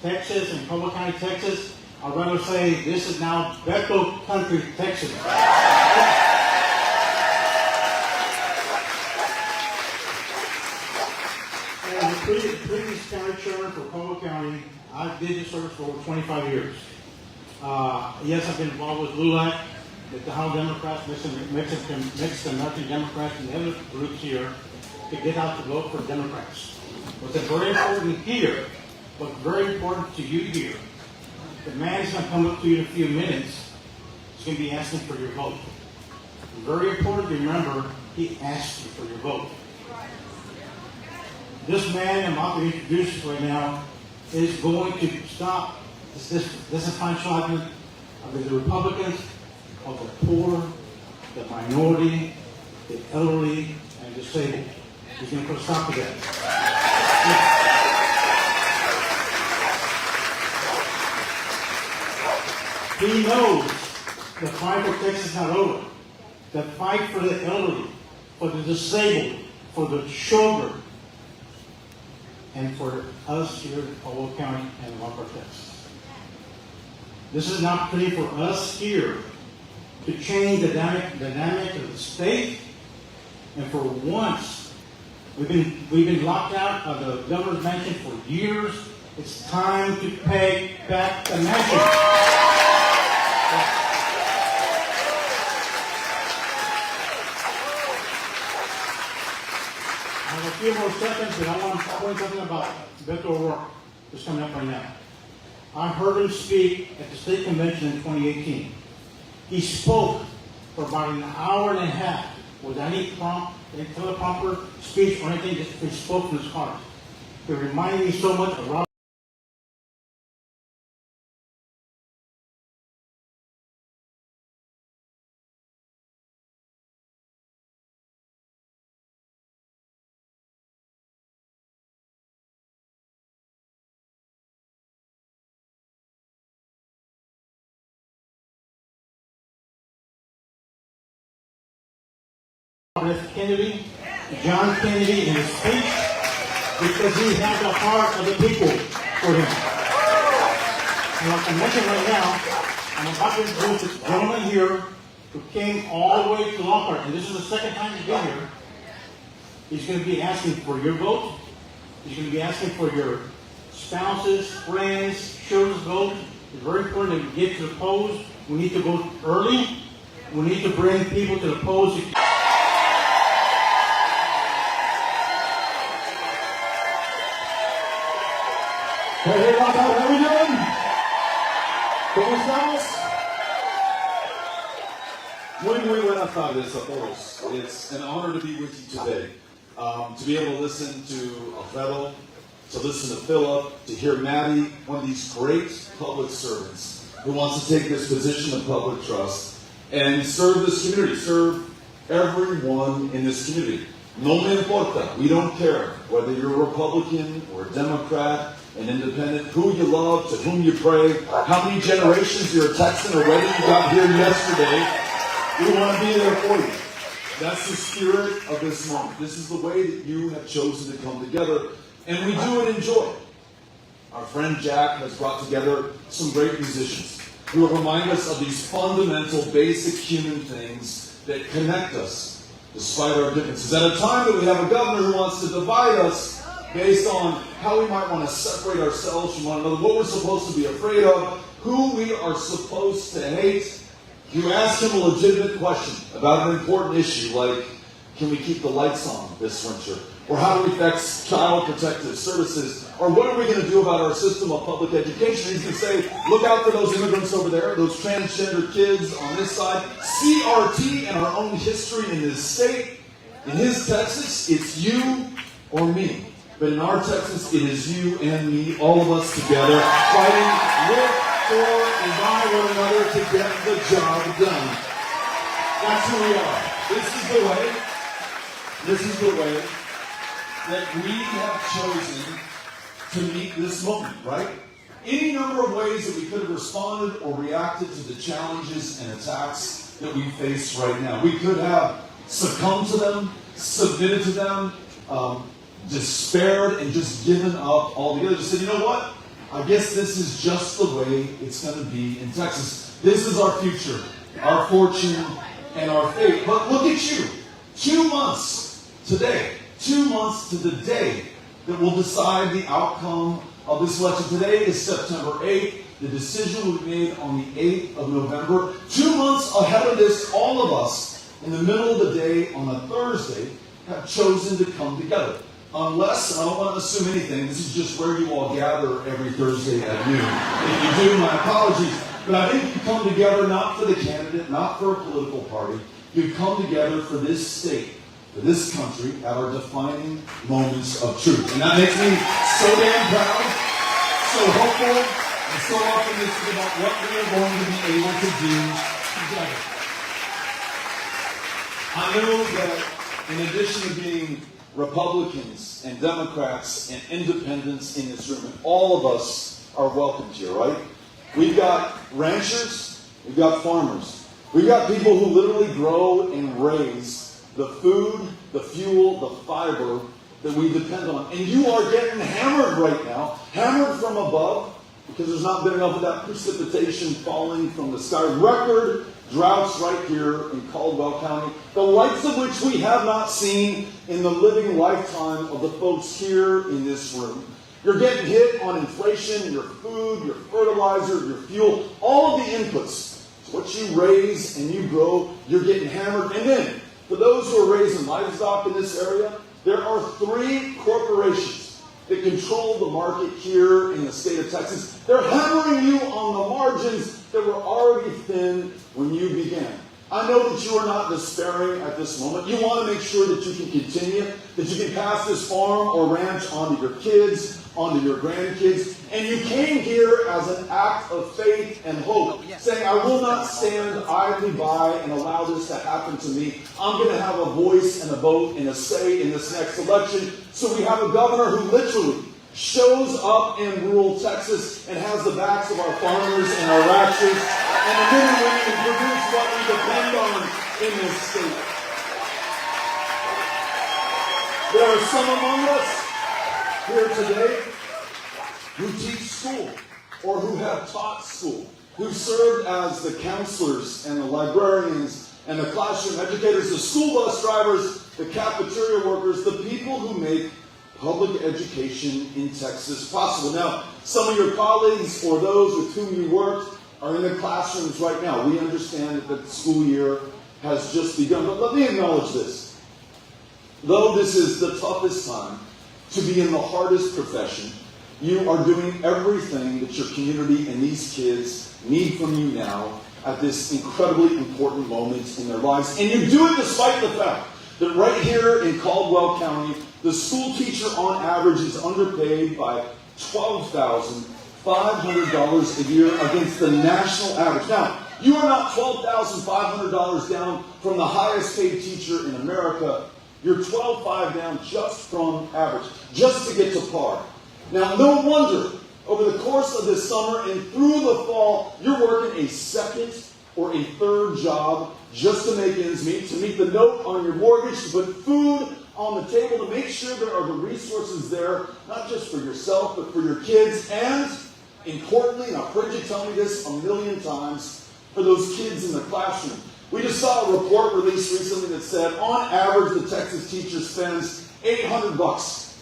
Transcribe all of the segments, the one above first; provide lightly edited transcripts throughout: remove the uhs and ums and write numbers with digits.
Texas and Cobo County, Texas. I'd rather say this is now Beto Country, Texas. And the previous county chairman for Cobo County, I did this service for over 25 years. Yes, I've been involved with LULAC, the Tahoe Democrats, Mexican American Democrats, and the other groups here to get out to vote for Democrats. What's very important here, what's very important to you here, the man is going to come up to you in a few minutes. He's going to be asking for your vote. Very important to remember, he asked you for your vote. This man I'm about to introduce right now is going to stop this disenfranchisement of the Republicans, of the poor, the minority, the elderly, and disabled. He's going to put a stop to that. He knows the fight for Texas is not over. The fight for the elderly, for the disabled, for the children, and for us here in Cobo County and LOCKHART, Texas. This is an opportunity for us here to change the dynamic of the state, and for once, we've been locked out of the governor's mansion for years. It's time to pay back the mansion. I have a few more seconds, but I want to point something about Beto O'Rourke that's coming up right now. I heard him speak at the state convention in 2018. He spoke for about an hour and a half without any teleprompter speech or anything, just he spoke from his heart. It reminded me so much of Robert. Kennedy, John Kennedy, in his speech, because he had the heart of the people for him. And like I mentioned right now, I'm about to introduce this gentleman here who came all the way to LOCKHART, and this is the second time he's been here. He's going to be asking for your vote. He's going to be asking for your spouses, friends, children's vote. It's very important that we get to the polls. We need to vote early. We need to bring people to the polls. Hey, LOCKHART, how are we doing? ¿Cómo estamos? Muy buenas tardes a todos. It's an honor to be with you today. To be able to listen to Alfredo, to listen to Philip, to hear Maddie, one of these great public servants who wants to take this position of public trust and serve this community, serve everyone in this community. No me importa. We don't care whether you're a Republican or a Democrat, an independent, who you love, to whom you pray, how many generations you're a Texan already you got here yesterday. We want to be there for you. That's the spirit of this moment. This is the way that you have chosen to come together, and we do it in joy. Our friend Jack has brought together some great musicians who will remind us of these fundamental, basic human things that connect us despite our differences. At a time that we have a governor who wants to divide us based on how we might want to separate ourselves from one another, what we're supposed to be afraid of, who we are supposed to hate, you ask him a legitimate question about an important issue like, can we keep the lights on this winter? Or how do we fix child protective services? Or what are we going to do about our system of public education? He's going to say, look out for those immigrants over there, those transgender kids on this side. CRT and our own history in this state. In his Texas, it's you or me. But in our Texas, it is you and me, all of us together, fighting with, for, and by one another to get the job done. That's who we are. This is the way that we have chosen to meet this moment, right? Any number of ways that we could have responded or reacted to the challenges and attacks that we face right now. We could have succumbed to them, submitted to them, despaired, and just given up altogether. Just said, you know what? I guess this is just the way it's going to be in Texas. This is our future, our fortune, and our fate. But look at you. 2 months today, 2 months to the day that will decide the outcome of this election. Today is September 8th. The decision will be made on the 8th of November. 2 months ahead of this, all of us, in the middle of the day on a Thursday, have chosen to come together. Unless, and I don't want to assume anything, this is just where you all gather every Thursday at noon. If you do, my apologies. But I think you come together not for the candidate, not for a political party. You come together for this state, for this country, at our defining moments of truth. And that makes me so damn proud, so hopeful, and so optimistic about what we are going to be able to do together. I know that in addition to being Republicans and Democrats and independents in this room, and all of us are welcomed here, right? We've got ranchers, we've got farmers, we've got people who literally grow and raise the food, the fuel, the fiber that we depend on. And you are getting hammered right now, hammered from above, because there's not been enough of that precipitation falling from the sky. Record droughts right here in Caldwell County, the likes of which we have not seen in the living lifetime of the folks here in this room. You're getting hit on inflation, your food, your fertilizer, your fuel, all of the inputs. What you raise and you grow, you're getting hammered. And then, for those who are raising livestock in this area, there are 3 corporations that control the market here in the state of Texas. They're hammering you on the margins that were already thin when you began. I know that you are not despairing at this moment. You want to make sure that you can continue, that you can pass this farm or ranch on to your kids, onto your grandkids. And you came here as an act of faith and hope, saying, I will not stand idly by and allow this to happen to me. I'm going to have a voice and a vote and a say in this next election. So we have a governor who literally shows up in rural Texas and has the backs of our farmers and our ranchers and the men and women who produce what we depend on in this state. There are some among us here today who teach school or who have taught school, who served as the counselors and the librarians and the classroom educators, the school bus drivers, the cafeteria workers, the people who make public education in Texas possible. Now, some of your colleagues or those with whom you worked are in the classrooms right now. We understand that the school year has just begun, but let me acknowledge this. Though this is the toughest time to be in the hardest profession, you are doing everything that your community and these kids need from you now at this incredibly important moment in their lives. And you do it despite the fact that right here in Caldwell County, the school teacher on average is underpaid by $12,500 a year against the national average. Now, you are not $12,500 down from the highest paid teacher in America. You're $12,500 down just from average, just to get to par. Now, no wonder over the course of this summer and through the fall, you're working a second or a third job just to make ends meet, to meet the note on your mortgage, to put food on the table, to make sure there are the resources there, not just for yourself, but for your kids, and importantly, and I've heard you tell me this a million times, for those kids in the classroom. We just saw a report released recently that said, on average, the Texas teacher spends $800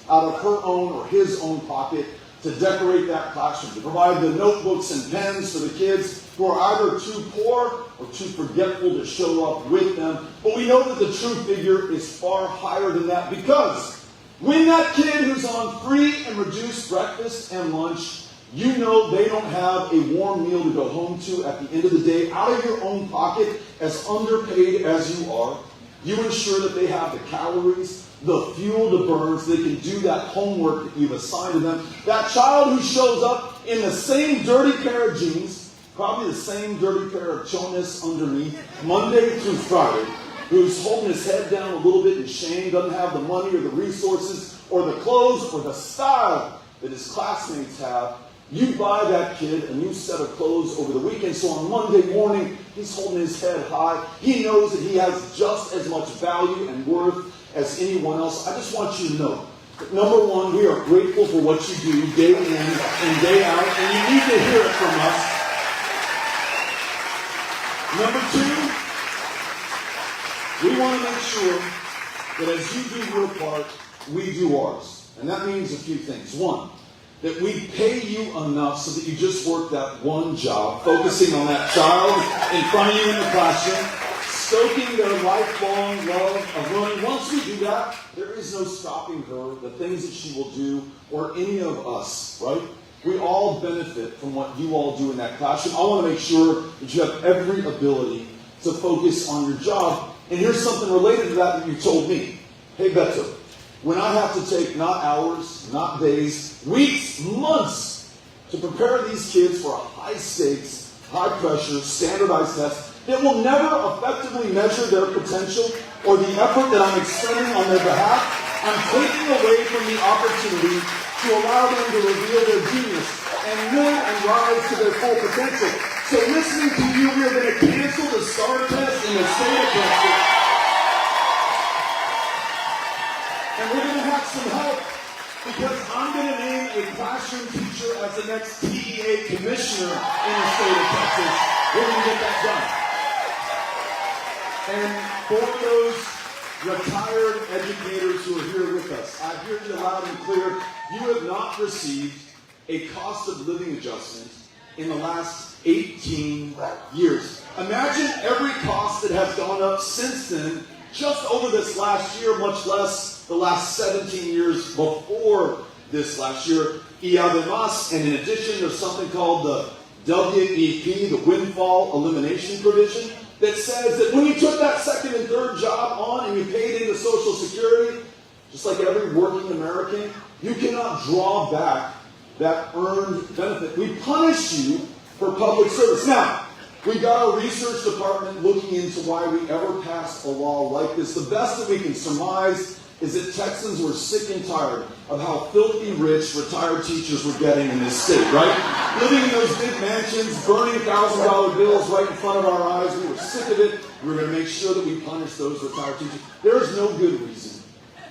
out of her own or his own pocket to decorate that classroom, to provide the notebooks and pens for the kids who are either too poor or too forgetful to show up with them. But we know that the true figure is far higher than that, because when that kid who's on free and reduced breakfast and lunch, you know they don't have a warm meal to go home to at the end of the day, out of your own pocket, as underpaid as you are, you ensure that they have the calories, the fuel to burn, so they can do that homework that you've assigned to them. That child who shows up in the same dirty pair of jeans, probably the same dirty pair of chonas underneath, Monday through Friday, who's holding his head down a little bit in shame, doesn't have the money or the resources or the clothes or the style that his classmates have. You buy that kid a new set of clothes over the weekend, so on Monday morning, he's holding his head high. He knows that he has just as much value and worth as anyone else. I just want you to know Number one, we are grateful for what you do day in and day out, and you need to hear it from us. Number two, we want to make sure that as you do your part, we do ours. And that means a few things. One, that we pay you enough so that you just work that one job, focusing on that child in front of you in the classroom, stoking their lifelong love of learning. Once we do that, there is no stopping her, the things that she will do, or any of us, right? We all benefit from what you all do in that classroom. I want to make sure that you have every ability to focus on your job. And here's something related to that you told me. Hey, Beto, when I have to take not hours, not days, weeks, months to prepare these kids for a high-stakes, high-pressure, standardized test that will never effectively measure their potential or the effort that I'm expending on their behalf, I'm taking away from the opportunity to allow them to reveal their genius and live and rise to their full potential. So listening to you, we are going to cancel the STAR test in the state of Texas. And we're going to have some help because I'm going to name a classroom teacher as the next TEA commissioner in the state of Texas. We're going to get that done. And for those retired educators who are here with us, I hear you loud and clear. You have not received a cost of living adjustment in the last 18 years. Imagine every cost that has gone up since then, just over this last year, much less the last 17 years before this last year. Y además, and in addition, there's something called the WEP, the Windfall Elimination Provision, that says that when you took that second and third job on and you paid into Social Security, just like every working American, you cannot draw back that earned benefit. We punish you for public service. Now, we got a research department looking into why we ever passed a law like this. The best that we can surmise is that Texans were sick and tired of how filthy rich retired teachers were getting in this state, right? Living in those big mansions, burning $1,000 bills right in front of our eyes. We were sick of it. We were going to make sure that we punish those retired teachers. There is no good reason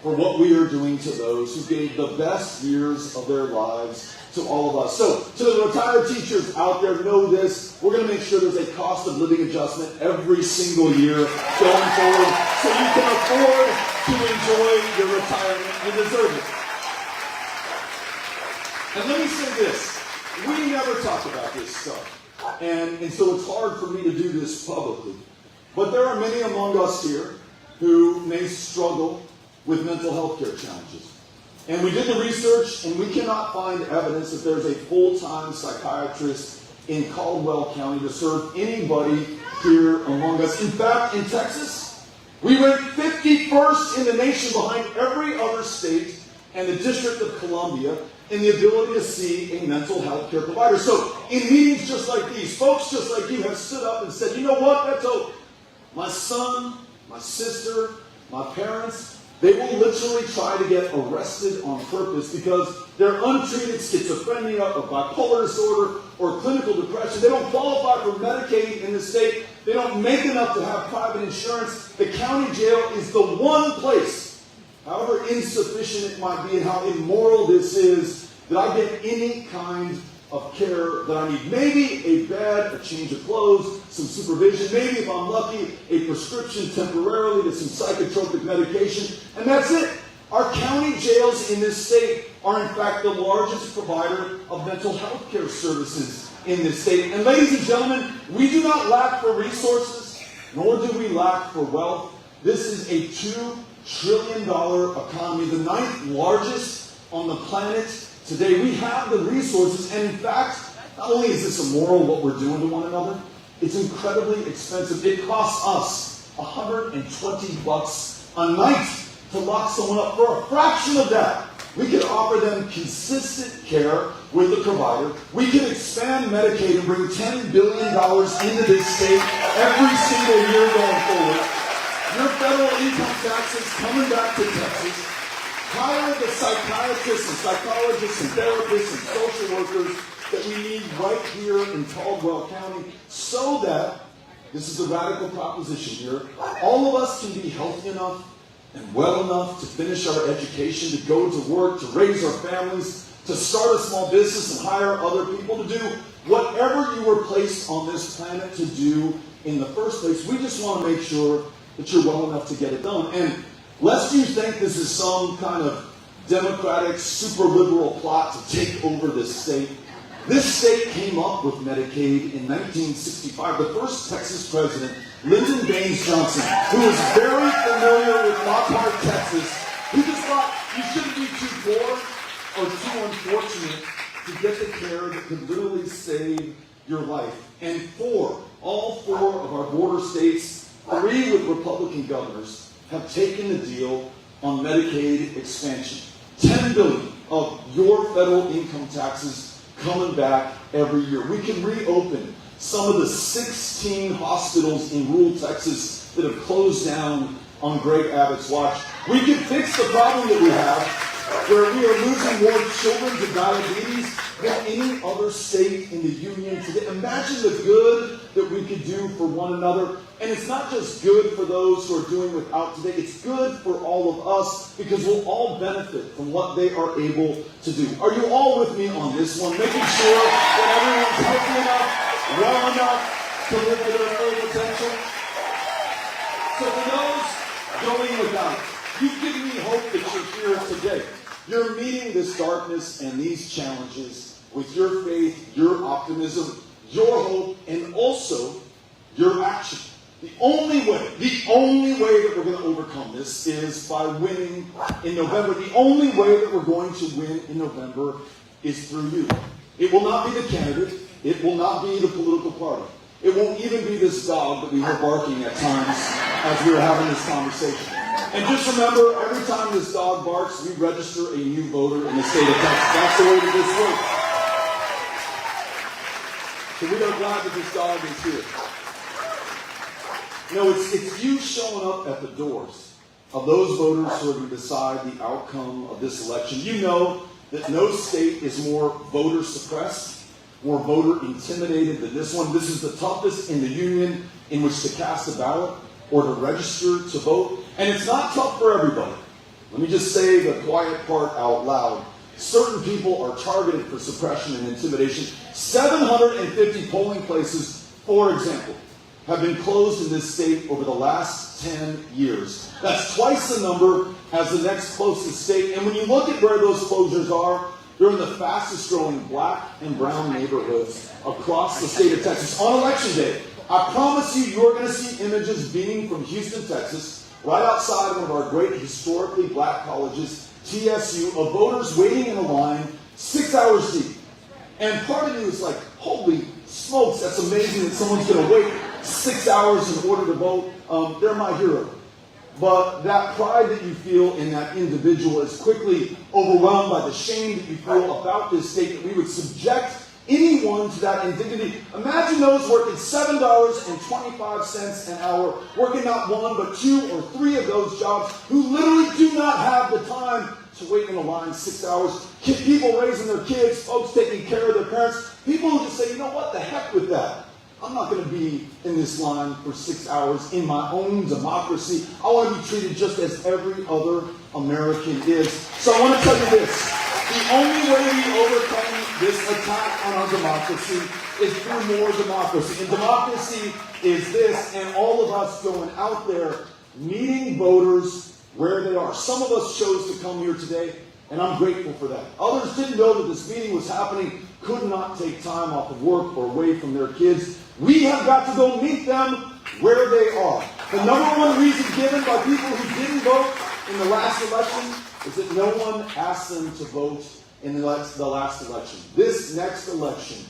for what we are doing to those who gave the best years of their lives to all of us. So, to the retired teachers out there, know this. We're going to make sure there's a cost of living adjustment every single year going forward so you can afford to enjoy your retirement. You deserve it. And let me say this. We never talk about this stuff. And so it's hard for me to do this publicly. But there are many among us here who may struggle with mental health care challenges. And we did the research, and we cannot find evidence that there's a full-time psychiatrist in Caldwell County to serve anybody here among us. In fact, in Texas, we rank 51st in the nation behind every other state and the District of Columbia in the ability to see a mental health care provider. So in meetings just like these, folks just like you have stood up and said, you know what, Beto, my son, my sister, my parents, they will literally try to get arrested on purpose because they're untreated schizophrenia or bipolar disorder or clinical depression. They don't qualify for Medicaid in the state. They don't make enough to have private insurance. The county jail is the one place, however insufficient it might be and how immoral this is, that I get any kind of care that I need. Maybe a bed, a change of clothes, some supervision, maybe if I'm lucky, a prescription temporarily to some psychotropic medication, and that's it. Our county jails in this state are in fact the largest provider of mental health care services in this state. And ladies and gentlemen, we do not lack for resources, nor do we lack for wealth. This is a $2 trillion economy, the 9th largest on the planet. Today, we have the resources, and in fact, not only is this immoral what we're doing to one another, it's incredibly expensive. It costs us $120 a night to lock someone up. For a fraction of that, we can offer them consistent care with the provider. We can expand Medicaid and bring $10 billion into this state every single year going forward. Your federal income taxes coming back to Texas. Hire the psychiatrists and psychologists and therapists and social workers that we need right here in Caldwell County so that, this is a radical proposition here, all of us can be healthy enough and well enough to finish our education, to go to work, to raise our families, to start a small business and hire other people to do whatever you were placed on this planet to do in the first place. We just want to make sure that you're well enough to get it done. And lest you think this is some kind of democratic, super liberal plot to take over this state, this state came up with Medicaid in 1965. The first Texas president, Lyndon Baines Johnson, who was very familiar with Lockhart, Texas, who just thought you shouldn't be too poor or too unfortunate to get the care that could literally save your life. And all four of our border states, 3 with Republican governors, have taken the deal on Medicaid expansion. $10 billion of your federal income taxes coming back every year. We can reopen some of the 16 hospitals in rural Texas that have closed down on Greg Abbott's watch. We can fix the problem that we have, where we are losing more children to diabetes than any other state in the union today. Imagine the good that we could do for one another. And it's not just good for those who are doing without today. It's good for all of us, because we'll all benefit from what they are able to do. Are you all with me on this one? Making sure that everyone's healthy enough, well enough to live to their full potential? So for those going without, you've given me hope that you're here today. You're meeting this darkness and these challenges with your faith, your optimism, your hope, and also your action. The only way that we're going to overcome this is by winning in November. The only way that we're going to win in November is through you. It will not be the candidate. It will not be the political party. It won't even be this dog that we heard barking at times as we were having this conversation. And just remember, every time this dog barks, we register a new voter in the state of Texas. That's the way that this works. So we are glad that this dog is here. You know, it's you showing up at the doors of those voters who are going to decide the outcome of this election. You know that no state is more voter suppressed, more voter intimidated than this one. This is the toughest in the union in which to cast a ballot or to register to vote. And it's not tough for everybody. Let me just say the quiet part out loud. Certain people are targeted for suppression and intimidation. 750 polling places, for example, have been closed in this state over the last 10 years. That's twice the number as the next closest state. And when you look at where those closures are, they're in the fastest growing black and brown neighborhoods across the state of Texas on election day. I promise you're going to see images beaming from Houston, Texas, right outside one of our great historically black colleges, TSU, of voters waiting in a line 6 hours deep. And part of you is like, holy smokes, that's amazing that someone's going to wait 6 hours in order to vote. They're my hero. But that pride that you feel in that individual is quickly overwhelmed by the shame that you feel about this state, that we would subject anyone to that indignity. Imagine those working $7.25 an hour, working not 1 but 2 or 3 of those jobs, who literally do not have the time to wait in a line 6 hours. People raising their kids, folks taking care of their parents, people who just say, you know what, the heck with that. I'm not going to be in this line for 6 hours in my own democracy. I want to be treated just as every other American is. So I want to tell you this. The only way we overcome this attack on our democracy is through more democracy. And democracy is this, and all of us going out there, meeting voters where they are. Some of us chose to come here today, and I'm grateful for that. Others didn't know that this meeting was happening, could not take time off of work or away from their kids. We have got to go meet them where they are. The number one reason given by people who didn't vote in the last election is that no one asked them to vote in the last election. This next election,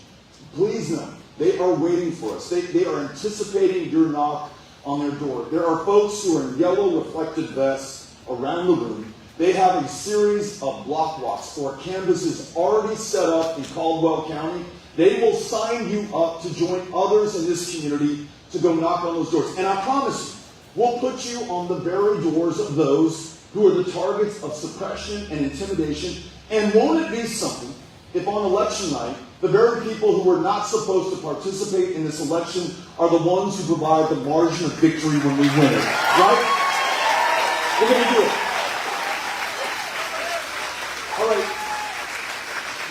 please know, they are waiting for us. They are anticipating your knock on their door. There are folks who are in yellow reflective vests around the room. They have a series of block walks or canvases already set up in Caldwell County. They will sign you up to join others in this community to go knock on those doors. And I promise you, we'll put you on the very doors of those who are the targets of suppression and intimidation. And won't it be something if on election night, the very people who were not supposed to participate in this election are the ones who provide the margin of victory when we win it, right? We're going to do it. All right.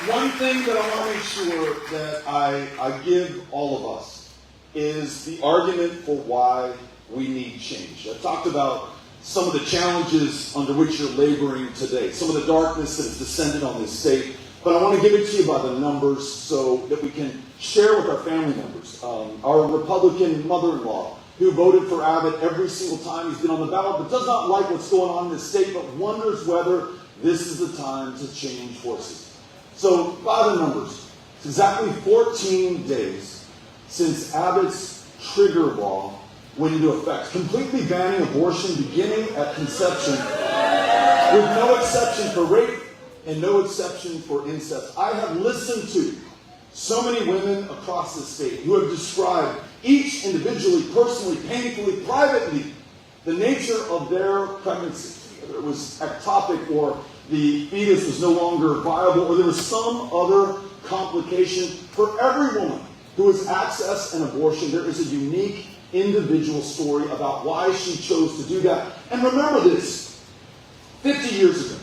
One thing that I want to make sure that I give all of us is the argument for why we need change. I talked about some of the challenges under which you're laboring today, some of the darkness that has descended on this state, but I want to give it to you by the numbers so that we can share with our family members. Our Republican mother-in-law, who voted for Abbott every single time he's been on the ballot, but does not like what's going on in this state, but wonders whether this is the time to change horses. So, by the numbers, it's exactly 14 days since Abbott's trigger law went into effect, completely banning abortion beginning at conception, with no exception for rape and no exception for incest. I have listened to so many women across the state who have described each individually, personally, painfully, privately, the nature of their pregnancy, whether it was ectopic or the fetus was no longer viable, or there was some other complication. For every woman who has accessed an abortion, there is a unique individual story about why she chose to do that. And remember this, 50 years ago,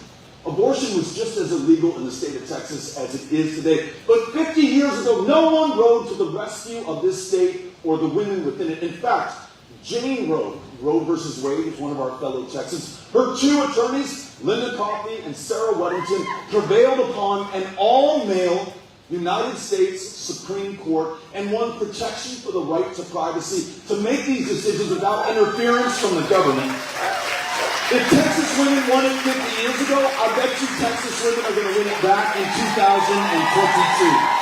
abortion was just as illegal in the state of Texas as it is today. But 50 years ago, no one rode to the rescue of this state or the women within it. In fact, Jane Roe versus Wade is one of our fellow Texans. Her two attorneys, Linda Coffey and Sarah Weddington, prevailed upon an all-male United States Supreme Court and won protection for the right to privacy to make these decisions without interference from the government. If Texas women won it 50 years ago, I bet you Texas women are going to win it back in 2022.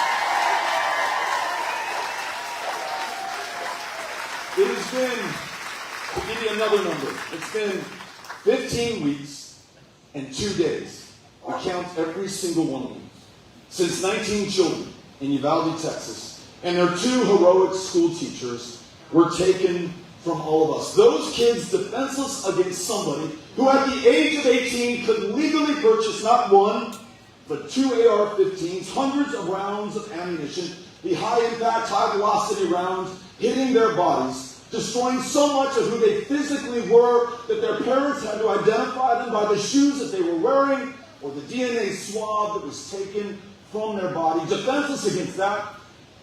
It has been, to give you another number, it's been 15 weeks and 2 days. We count every single one of them. Since 19 children in Uvalde, Texas, and their 2 heroic school teachers were taken from all of us. Those kids defenseless against somebody who at the age of 18 could legally purchase not one, but 2 AR-15s, hundreds of rounds of ammunition, the high-impact, high-velocity rounds hitting their bodies, destroying so much of who they physically were that their parents had to identify them by the shoes that they were wearing or the DNA swab that was taken from their body. Defenseless against that,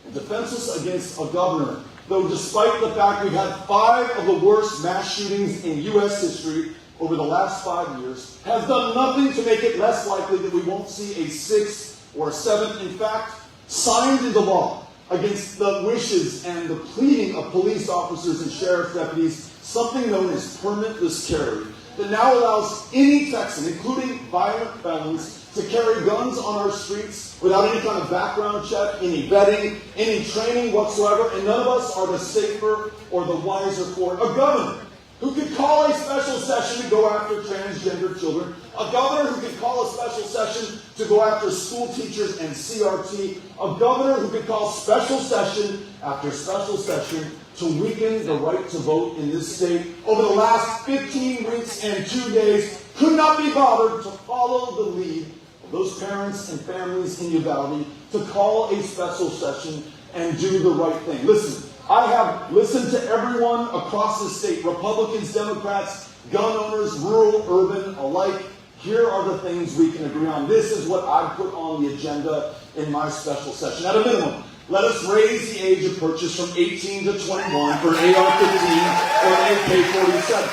and defenseless against a governor. Though despite the fact we've had 5 of the worst mass shootings in U.S. history over the last 5 years, has done nothing to make it less likely that we won't see a 6th or a 7th. In fact, signed into law against the wishes and the pleading of police officers and sheriff's deputies, something known as permitless carry, that now allows any Texan, including violent felons, to carry guns on our streets without any kind of background check, any vetting, any training whatsoever, and none of us are the safer or the wiser for it. A governor who could call a special session to go after transgender children, a governor who could call a special session to go after school teachers and CRT, a governor who could call special session after special session to weaken the right to vote in this state over the last 15 weeks and 2 days, could not be bothered to follow the lead of those parents and families in Uvalde to call a special session and do the right thing. Listen, I have listened to everyone across the state, Republicans, Democrats, gun owners, rural, urban, alike. Here are the things we can agree on. This is what I put on the agenda in my special session. At a minimum, let us raise the age of purchase from 18 to 21 for an AR-15 or an AK-47.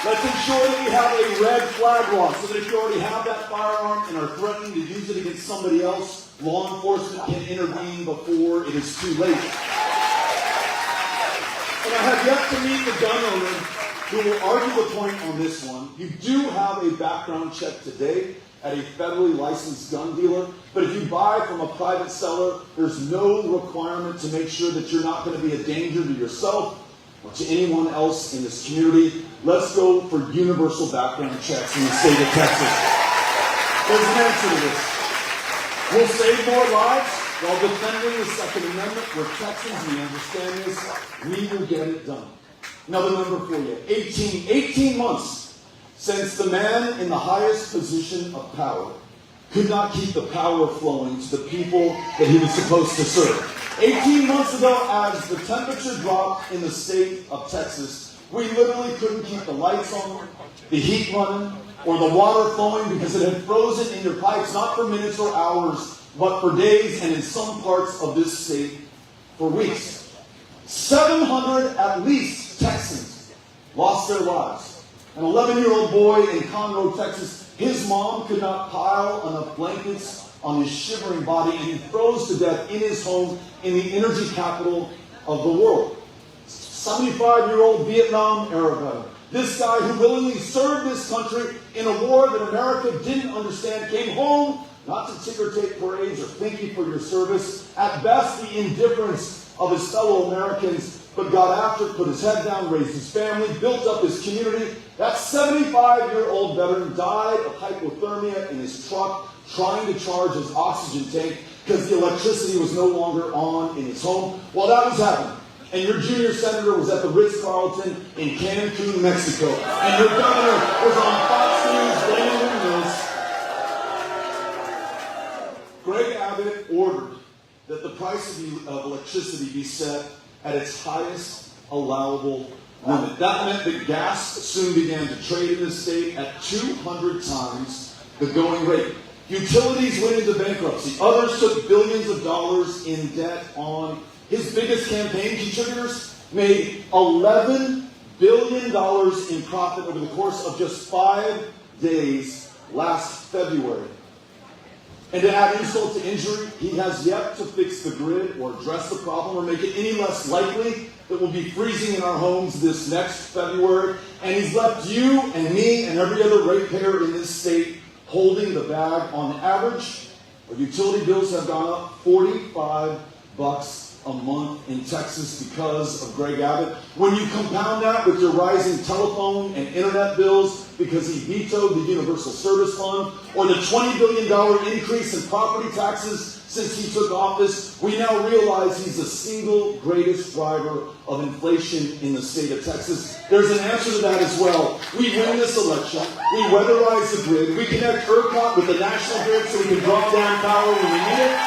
Let's ensure that we have a red flag law so that if you already have that firearm and are threatening to use it against somebody else, law enforcement can intervene before it is too late. And I have yet to meet the gun owner who will argue the point on this one. You do have a background check today at a federally licensed gun dealer, but if you buy from a private seller, there's no requirement to make sure that you're not going to be a danger to yourself or to anyone else in this community. Let's go for universal background checks in the state of Texas. There's an answer to this. We'll save more lives while defending the Second Amendment. We're Texans, we understand this. We will get it done. Another number for you. 18 months since the man in the highest position of power could not keep the power flowing to the people that he was supposed to serve. 18 months ago, as the temperature dropped in the state of Texas, We literally couldn't keep the lights on, the heat running, or the water flowing because it had frozen in your pipes, not for minutes or hours, but for days, and in some parts of this state, for weeks. 700 at least Texans lost their lives. An 11-year-old boy in Conroe, Texas, his mom could not pile enough blankets on his shivering body, and he froze to death in his home in the energy capital of the world. 75-year-old Vietnam-era veteran. This guy who willingly served this country in a war that America didn't understand, came home, not to ticker tape parades or thank you for your service, at best the indifference of his fellow Americans, but got after it, put his head down, raised his family, built up his community. That 75-year-old veteran died of hypothermia in his truck, trying to charge his oxygen tank because the electricity was no longer on in his home. While that was happening, and your junior senator was at the Ritz-Carlton in Cancun, Mexico, and your governor was on Fox News blaming this, Greg Abbott ordered that the price of electricity be set at its highest allowable limit. That meant that gas soon began to trade in this state at 200 times the going rate. Utilities went into bankruptcy. Others took billions of dollars in debt on. His biggest campaign contributors made $11 billion in profit over the course of just 5 days last February. And to add insult to injury, he has yet to fix the grid or address the problem or make it any less likely that we'll be freezing in our homes this next February. And he's left you and me and every other ratepayer in this state holding the bag. On average, our utility bills have gone up $45 a month in Texas because of Greg Abbott. When you compound that with your rising telephone and internet bills because he vetoed the Universal Service Fund, or the $20 billion increase in property taxes since he took office, we now realize he's the single greatest driver of inflation in the state of Texas. There's an answer to that as well. We win this election. We weatherize the grid. We connect ERCOT with the national grid so we can drop down power when we need it.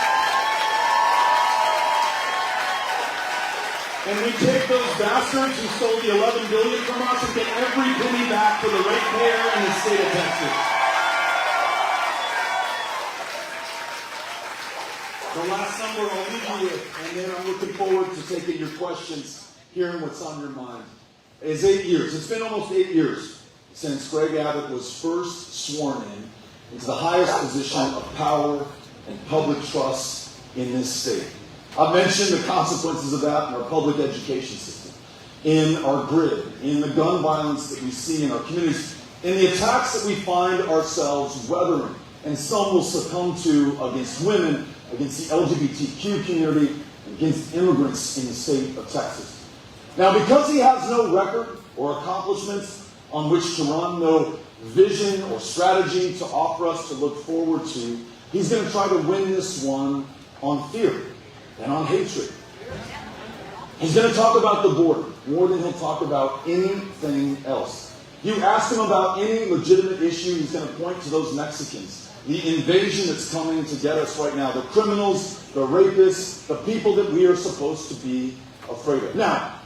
And we take those bastards who stole the $11 billion from us and get every penny back for the ratepayer in the state of Texas. The last number I'll leave you with, and then I'm looking forward to taking your questions, hearing what's on your mind, is 8 years. It's been almost 8 years since Greg Abbott was first sworn into the highest position of power and public trust in this state. I've mentioned the consequences of that in our public education system, in our grid, in the gun violence that we see in our communities, in the attacks that we find ourselves weathering, and some will succumb to against women, against the LGBTQ community, against immigrants in the state of Texas. Now, because he has no record or accomplishments on which to run, no vision or strategy to offer us to look forward to, he's going to try to win this one on fear and on hatred. He's going to talk about the border more than he'll talk about anything else. You ask him about any legitimate issue, he's going to point to those Mexicans, the invasion that's coming to get us right now, the criminals, the rapists, the people that we are supposed to be afraid of. Now,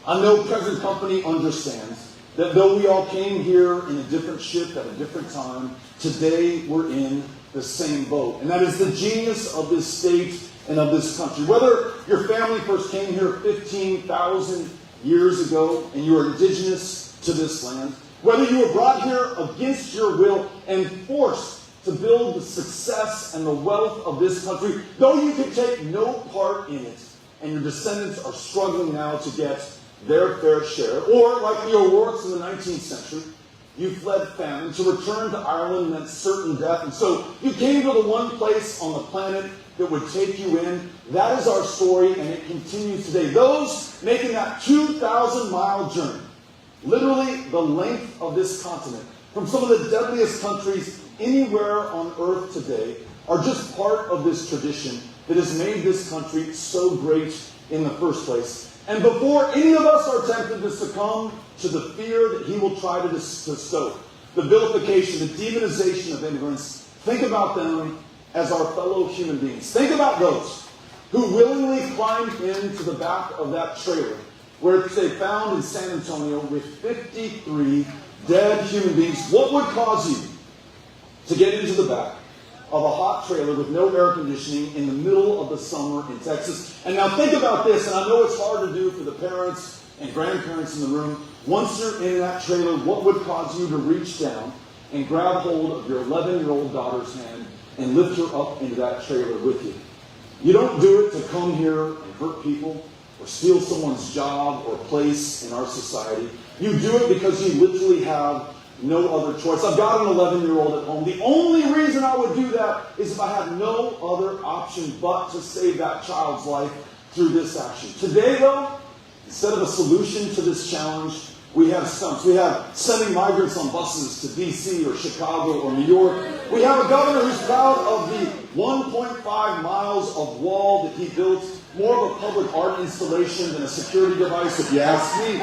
I know present company understands that though we all came here in a different ship at a different time, today we're in the same boat. And that is the genius of this state and of this country. Whether your family first came here 15,000 years ago and you are indigenous to this land, whether you were brought here against your will and forced to build the success and the wealth of this country, though you could take no part in it, and your descendants are struggling now to get their fair share, or like the O'Rourke's in the 19th century, you fled famine. To return to Ireland meant certain death, and so you came to the one place on the planet that would take you in. That is our story, and it continues today. Those making that 2,000-mile journey, literally the length of this continent, from some of the deadliest countries anywhere on earth today, are just part of this tradition that has made this country so great in the first place. And before any of us are tempted to succumb to the fear that he will try to stoke, the vilification, the demonization of immigrants, think about them as our fellow human beings. Think about those who willingly climbed into the back of that trailer which they found in San Antonio with 53 dead human beings. What would cause you to get into the back of a hot trailer with no air conditioning in the middle of the summer in Texas? And now think about this, and I know it's hard to do for the parents and grandparents in the room. Once you're in that trailer, what would cause you to reach down and grab hold of your 11-year-old daughter's hand and lift her up into that trailer with you? You don't do it to come here and hurt people or steal someone's job or place in our society. You do it because you literally have no other choice. I've got an 11-year-old at home. The only reason I would do that is if I had no other option but to save that child's life through this action. Today, though, instead of a solution to this challenge, we have stunts. We have sending migrants on buses to D.C. or Chicago or New York. We have a governor who's proud of the 1.5 miles of wall that he built, more of a public art installation than a security device, if you ask me.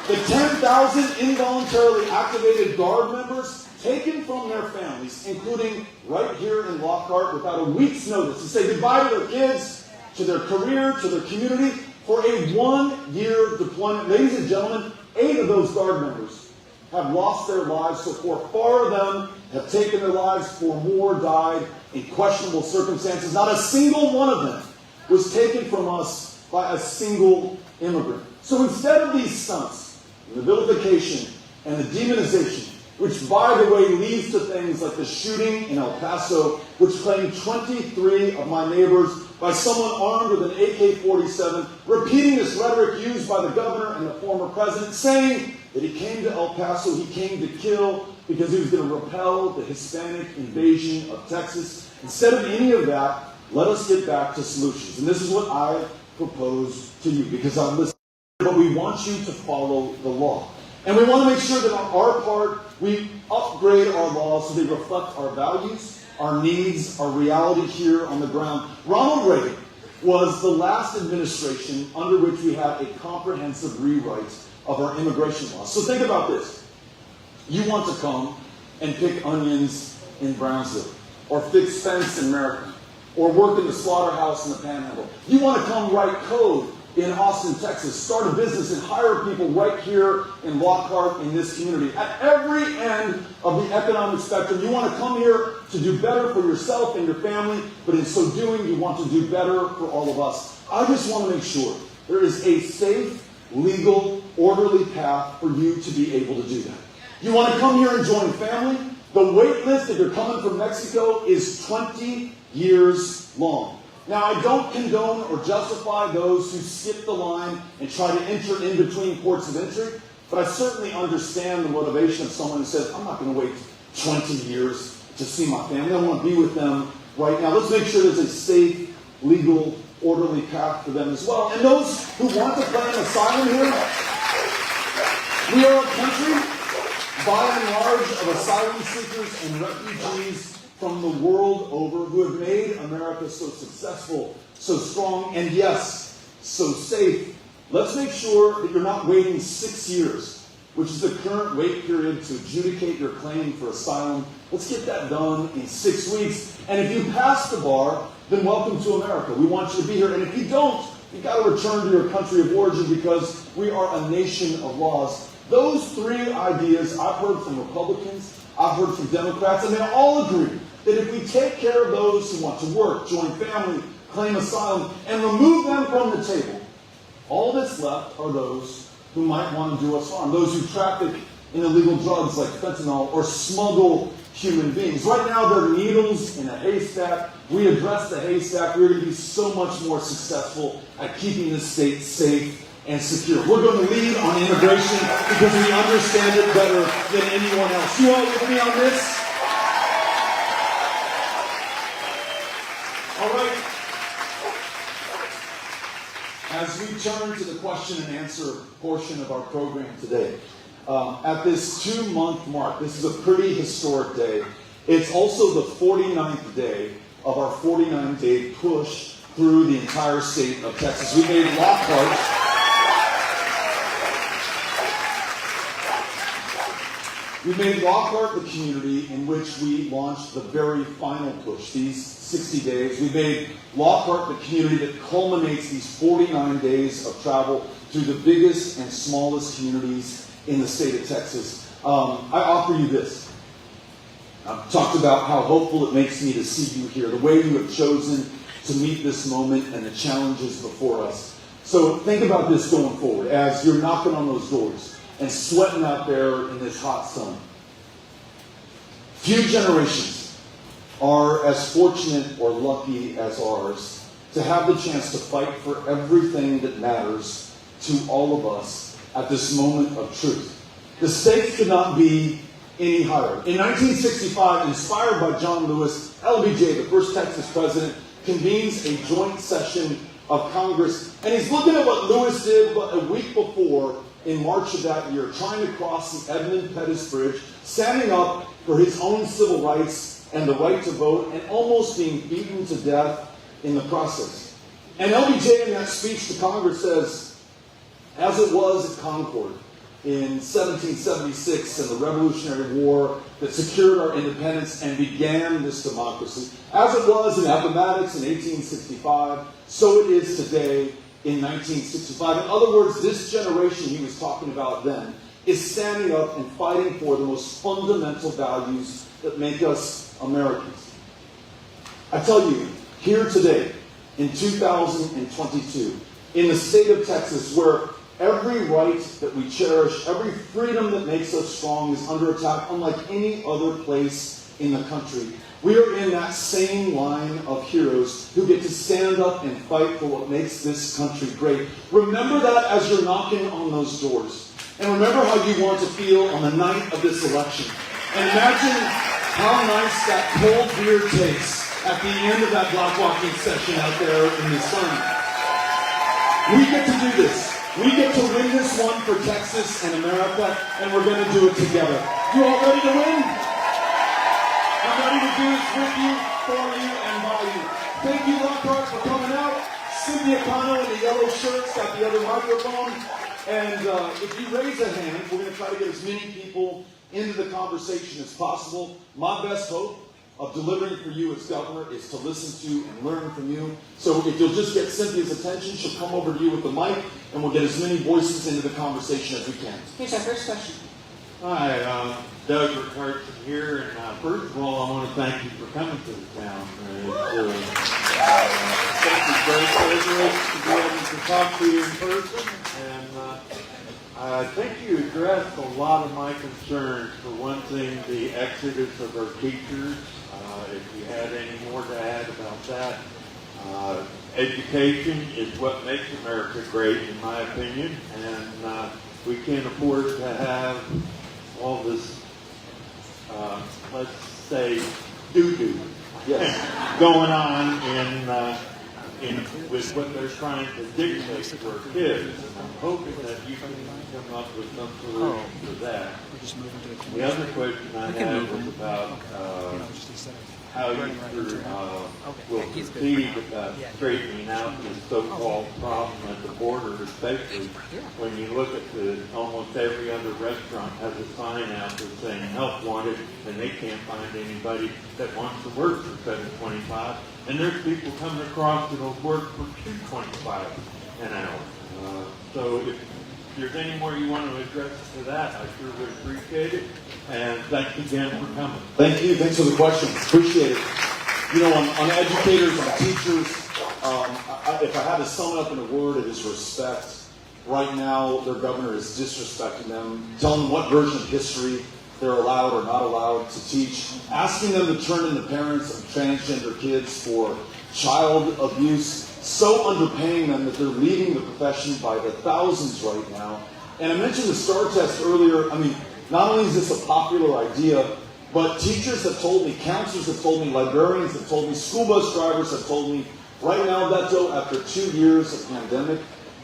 The 10,000 involuntarily activated Guard members taken from their families, including right here in Lockhart, without a week's notice, to say goodbye to their kids, to their career, to their community, for a 1-year deployment. Ladies and gentlemen, 8 of those Guard members have lost their lives so far. 4 of them have taken their lives, 4 more died in questionable circumstances. Not a single one of them was taken from us by a single immigrant. So instead of these stunts, the vilification and the demonization, which, by the way, leads to things like the shooting in El Paso, which claimed 23 of my neighbors by someone armed with an AK-47, repeating this rhetoric used by the governor and the former president, saying that he came to El Paso, he came to kill because he was going to repel the Hispanic invasion of Texas. Instead of any of that, let us get back to solutions. And this is what I propose to you, because I'm listening. But we want you to follow the law. And we want to make sure that on our part, we upgrade our laws so they reflect our values, our needs, our reality here on the ground. Ronald Reagan was the last administration under which we had a comprehensive rewrite of our immigration laws. So think about this. You want to come and pick onions in Brownsville, or fix fence in America, or work in the slaughterhouse in the Panhandle. You want to come write code in Austin, Texas, start a business and hire people right here in Lockhart in this community. At every end of the economic spectrum, you want to come here to do better for yourself and your family, but in so doing, you want to do better for all of us. I just want to make sure there is a safe, legal, orderly path for you to be able to do that. You want to come here and join family? The wait list, if you're coming from Mexico, is 20 years long. Now, I don't condone or justify those who skip the line and try to enter in between ports of entry, but I certainly understand the motivation of someone who says, I'm not going to wait 20 years to see my family. I want to be with them right now. Let's make sure there's a safe, legal, orderly path for them as well. And those who want to claim asylum here, we are a country, by and large, of asylum seekers and refugees from the world over who have made America so successful, so strong, and yes, so safe. Let's make sure that you're not waiting 6 years, which is the current wait period to adjudicate your claim for asylum. Let's get that done in 6 weeks. And if you pass the bar, then welcome to America. We want you to be here. And if you don't, you've got to return to your country of origin, because we are a nation of laws. Those 3 ideas I've heard from Republicans, I've heard from Democrats, and they all agree that if we take care of those who want to work, join family, claim asylum, and remove them from the table, all that's left are those who might want to do us harm, those who traffic in illegal drugs like fentanyl or smuggle human beings. Right now, they're needles in a haystack. We address the haystack. We're going to be so much more successful at keeping this state safe and secure. We're going to lead on immigration because we understand it better than anyone else. You all with me on this? All right. As we turn to the question and answer portion of our program today, at this 2-month mark, this is a pretty historic day. It's also the 49th day of our 49-day push through the entire state of Texas. We made Lockhart the community in which we launched the very final push, these 60 days. We made Lockhart the community that culminates these 49 days of travel through the biggest and smallest communities in the state of Texas. I offer you this. I've talked about how hopeful it makes me to see you here, the way you have chosen to meet this moment and the challenges before us. So think about this going forward as you're knocking on those doors and sweating out there in this hot sun. Few generations are as fortunate or lucky as ours to have the chance to fight for everything that matters to all of us at this moment of truth. The stakes could not be any higher. In 1965, inspired by John Lewis, LBJ, the first Texas president, convenes a joint session of Congress, and he's looking at what Lewis did but a week before in March of that year, trying to cross the Edmund Pettus Bridge, standing up for his own civil rights and the right to vote, and almost being beaten to death in the process. And LBJ in that speech to Congress says, as it was at Concord in 1776 and the Revolutionary War that secured our independence and began this democracy, as it was in Appomattox in 1865, so it is today in 1965. In other words, this generation he was talking about then is standing up and fighting for the most fundamental values that make us Americans. I tell you, here today, in 2022, in the state of Texas, where every right that we cherish, every freedom that makes us strong is under attack, unlike any other place in the country, we are in that same line of heroes who get to stand up and fight for what makes this country great. Remember that as you're knocking on those doors. And remember how you want to feel on the night of this election. And imagine how nice that cold beer tastes at the end of that block walking session out there in the sun. We get to do this. We get to win this one for Texas and America, and we're going to do it together. You all ready to win? I'm ready to do this with you, for you, and by you. Thank you, LOCKHART, for coming out. Cynthia Cano in the yellow shirt's got the other microphone. And if you raise a hand, we're going to try to get as many people into the conversation as possible. My best hope of delivering for you as governor is to listen to and learn from you. So if you'll just get Cynthia's attention, she'll come over to you with the mic, and we'll get as many voices into the conversation as we can. Here's our first question. Hi, Doug Richardson here, and first of all, I want to thank you for coming to the town. It's very privileged to be able to talk to you in person, and I think you addressed a lot of my concerns. For one thing, the exodus of our teachers. If you had any more to add about that. Education is what makes America great, in my opinion, and we can't afford to have all this, let's say, doo-doo going on with what they're trying to dictate to our kids. And I'm hoping that you can come up with some solution for that. The other question I had was about how you will proceed about straightening out this so-called problem at the border, especially when you look at almost every other restaurant has a sign out there saying help wanted, and they can't find anybody that wants to work for $7.25, and there's people coming across that'll work for $2.25 an hour. So if there's any more you want to address to that, I sure would appreciate it. And thanks again for coming. Thank you. Thanks for the question. Appreciate it. You know, on educators, on teachers, if I had to sum it up in a word, it is respect. Right now, their governor is disrespecting them, telling them what version of history they're allowed or not allowed to teach, asking them to turn in the parents of transgender kids for child abuse, so underpaying them that they're leaving the profession by the thousands right now. And I mentioned the STAR test earlier. I mean, not only is this a popular idea, but teachers have told me, counselors have told me, librarians have told me, school bus drivers have told me, right now, Beto, after 2 years of pandemic,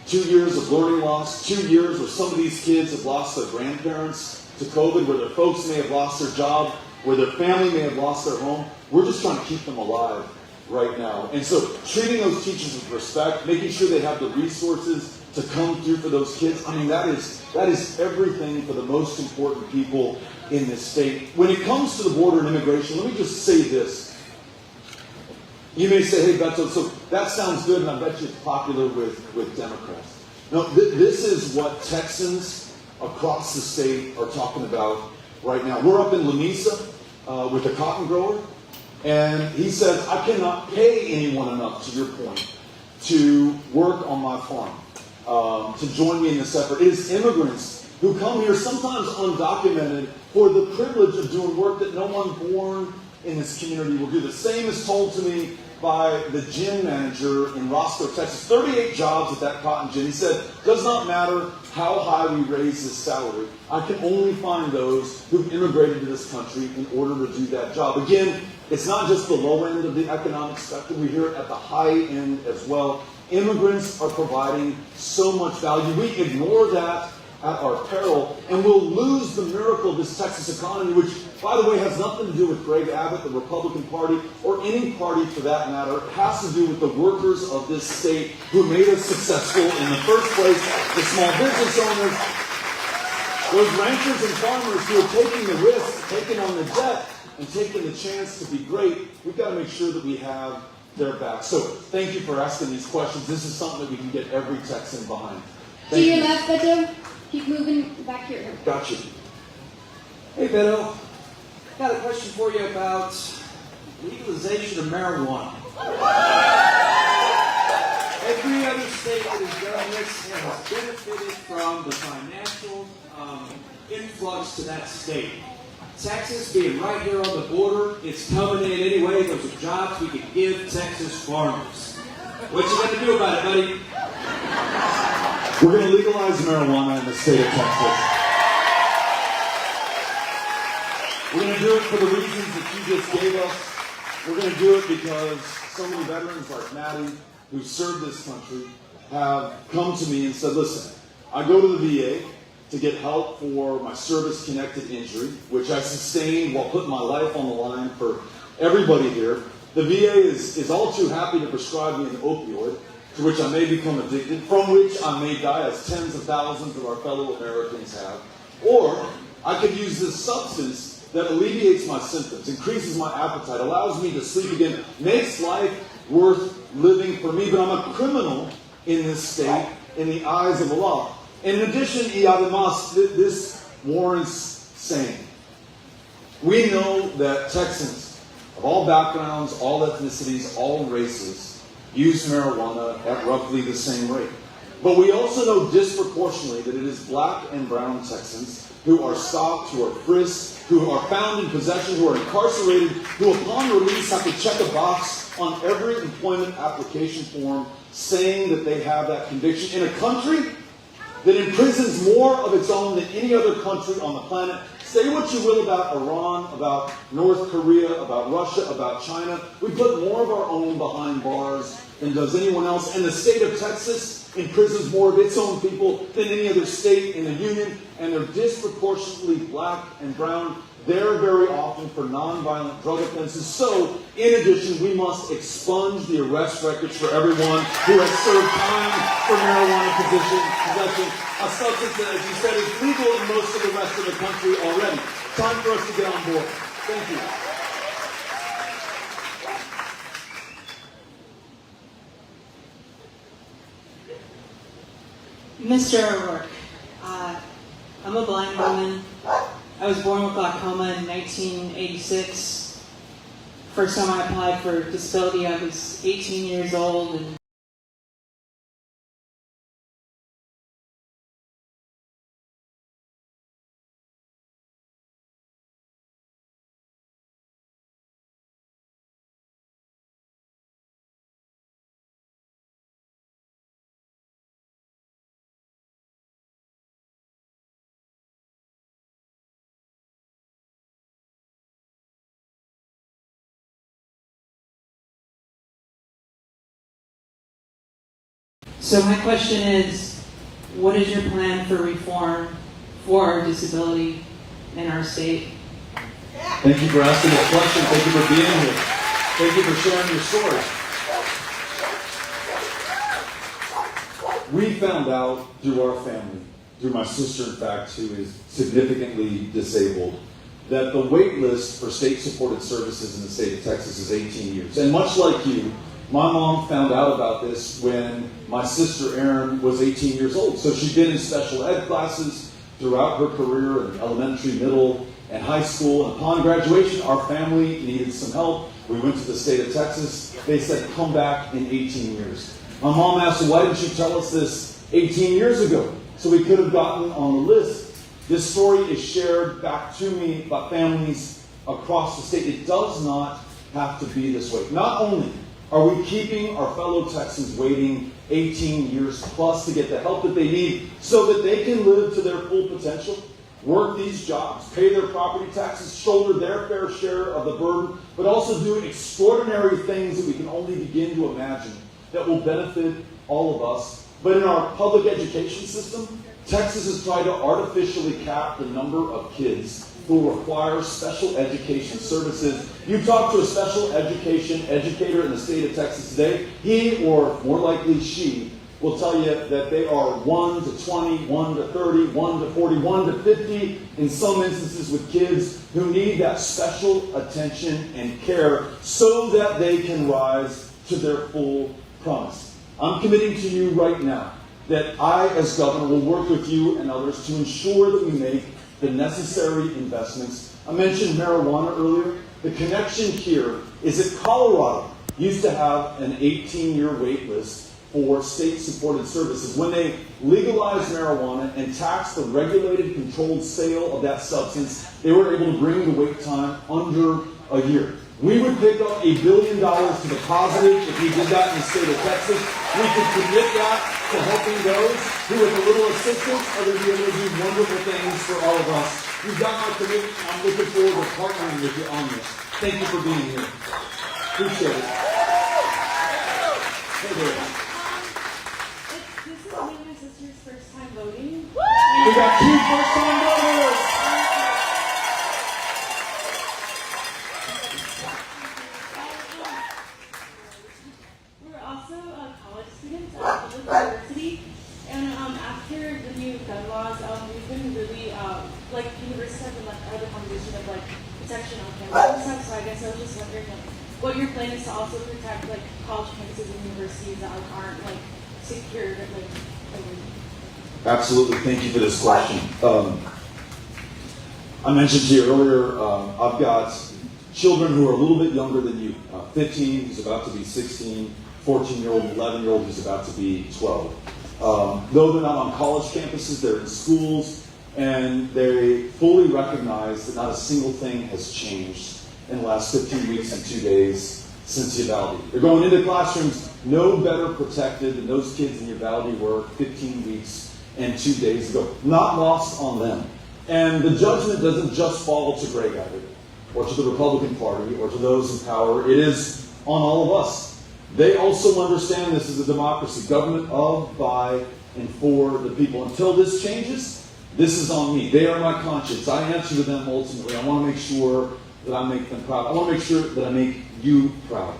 2 years of learning loss, 2 years where some of these kids have lost their grandparents to COVID, where their folks may have lost their job, where their family may have lost their home, we're just trying to keep them alive right now. And so treating those teachers with respect, making sure they have the resources to come through for those kids, I mean, that is everything for the most important people in this state. When it comes to the border and immigration, let me just say this. You may say, hey, Beto, so that sounds good, and I bet you it's popular with Democrats. No, this is what Texans across the state are talking about right now. We're up in Lamesa with a cotton grower, and he says, I cannot pay anyone enough, to your point, to work on my farm, to join me in this effort. It is immigrants who come here, sometimes undocumented, for the privilege of doing work that no one born in this community will do. The same is told to me by the gin manager in Roscoe, Texas. 38 jobs at that cotton gin. He said, does not matter how high we raise his salary. I can only find those who've immigrated to this country in order to do that job. Again, it's not just the low end of the economic spectrum. We hear it at the high end as well. Immigrants are providing so much value. We ignore that at our peril, and we'll lose the miracle of this Texas economy, which, by the way, has nothing to do with Greg Abbott, the Republican Party, or any party for that matter. It has to do with the workers of this state who made us successful in the first place, the small business owners, those ranchers and farmers who are taking the risk, taking on the debt, and taking the chance to be great. We've got to make sure that we have their back. So thank you for asking these questions. This is something that we can get every Texan behind. To your left, Beto. Keep moving back here. Gotcha. Hey, Beto. Got a question for you about legalization of marijuana. Every other state that has done this has benefited from the financial influx to that state. Texas being right here on the border, it's coming in anyway. Those are jobs we can give Texas farmers. What you got to do about it, buddy? We're going to legalize marijuana in the state of Texas. We're going to do it for the reasons that you just gave us. We're going to do it because so many veterans like Maddie, who served this country, have come to me and said, listen, I go to the VA to get help for my service-connected injury, which I sustained while putting my life on the line for everybody here. The VA is all too happy to prescribe me an opioid, to which I may become addicted, from which I may die, as tens of thousands of our fellow Americans have. Or I could use this substance that alleviates my symptoms, increases my appetite, allows me to sleep again, makes life worth living for me. But I'm a criminal in this state in the eyes of the law. And in addition, y además, this warrants saying. We know that Texans of all backgrounds, all ethnicities, all races use marijuana at roughly the same rate. But we also know disproportionately that it is black and brown Texans who are stopped, who are frisked, who are found in possession, who are incarcerated, who upon release have to check a box on every employment application form saying that they have that conviction. In a country that imprisons more of its own than any other country on the planet. Say what you will about Iran, about North Korea, about Russia, about China. We put more of our own behind bars than does anyone else. And the state of Texas imprisons more of its own people than any other state in the union. And they're disproportionately black and brown. They're very often for nonviolent drug offenses. So, in addition, we must expunge the arrest records for everyone who has served time for marijuana possession, a substance that, as you said, is legal in most of the rest of the country already. Time for us to get on board. Thank you. Mr. O'Rourke, I'm a blind woman. I was born with glaucoma in 1986. First time I applied for disability, I was 18 years old, and so my question is, what is your plan for reform for our disability in our state? Thank you for asking that question. Thank you for being here. Thank you for sharing your story. We found out through our family, through my sister, in fact, who is significantly disabled, that the wait list for state-supported services in the state of Texas is 18 years. And much like you, My mom found out about this when my sister Erin was 18 years old. So she'd been in special ed classes throughout her career in elementary, middle, and high school. And upon graduation, our family needed some help. We went to the state of Texas. They said, come back in 18 years. My mom asked, why didn't you tell us this 18 years ago? So we could have gotten on the list. This story is shared back to me by families across the state. It does not have to be this way. Not only are we keeping our fellow Texans waiting 18 years plus to get the help that they need so that they can live to their full potential, work these jobs, pay their property taxes, shoulder their fair share of the burden, but also do extraordinary things that we can only begin to imagine that will benefit all of us. But in our public education system, Texas has tried to artificially cap the number of kids who require special education services. You talk to a special education educator in the state of Texas today, he, or more likely she, will tell you that they are 1 to 20, 1 to 30, 1 to 40, 1 to 50, in some instances with kids who need that special attention and care so that they can rise to their full promise. I'm committing to you right now that I, as governor, will work with you and others to ensure that we make the necessary investments. I mentioned marijuana earlier. The connection here is that Colorado used to have an 18-year wait list for state-supported services. When they legalized marijuana and taxed the regulated, controlled sale of that substance, they were able to bring the wait time under a year. We would pick up $1 billion to the positive if we did that in the state of Texas. We could commit that to helping those who, with a little assistance, are going to be able to do wonderful things for all of us. You've got my commitment. I'm looking forward to partnering with you on this. Thank you for being here. Appreciate it. Hey there. This is me and my sister's first time voting. We got 2 first-time voters. We're also college students at public university, and after the new gun laws, we've been really like universities have been like part of the conversation of like protection on campus and stuff. So I guess I was just wondering like what your plan is to also protect like college campuses and universities that aren't like secured like. Absolutely. Thank you for this question. I mentioned to you earlier, I've got children who are a little bit younger than you. 15, who's about to be 16, 14-year-old, 11-year-old, who's about to be 12. Though they're not on college campuses, they're in schools, and they fully recognize that not a single thing has changed in the last 15 weeks and 2 days since Uvalde. They're going into classrooms no better protected than those kids in Uvalde were 15 weeks and 2 days ago. Not lost on them. And the judgment doesn't just fall to Greg Abbott, or to the Republican Party, or to those in power. It is on all of us. They also understand this is a democracy, government of, by, and for the people. Until this changes, this is on me. They are my conscience. I answer to them ultimately. I want to make sure that I make them proud. I want to make sure that I make you proud.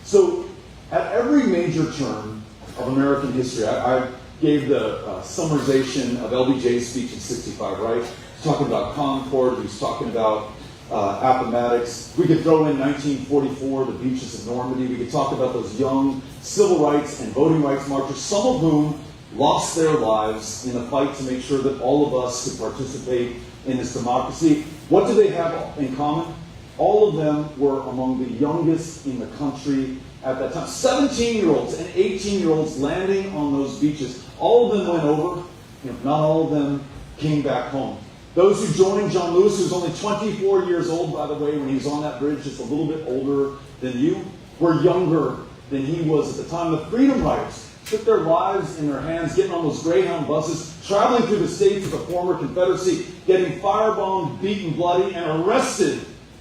So, at every major turn of American history, I gave the summarization of LBJ's speech in '65, right? He's talking about Concord. He's talking about Appomattox. We could throw in 1944, the beaches of Normandy. We could talk about those young civil rights and voting rights marchers, some of whom lost their lives in a fight to make sure that all of us could participate in this democracy. What do they have in common? All of them were among the youngest in the country at that time. 17-year-olds and 18-year-olds landing on those beaches. All of them went over. Not all of them came back home. Those who joined John Lewis, who was only 24 years old, by the way, when he was on that bridge, just a little bit older than you, were younger than he was at the time. The Freedom Riders took their lives in their hands, getting on those Greyhound buses, traveling through the states of the former Confederacy, getting firebombed, beaten bloody, and arrested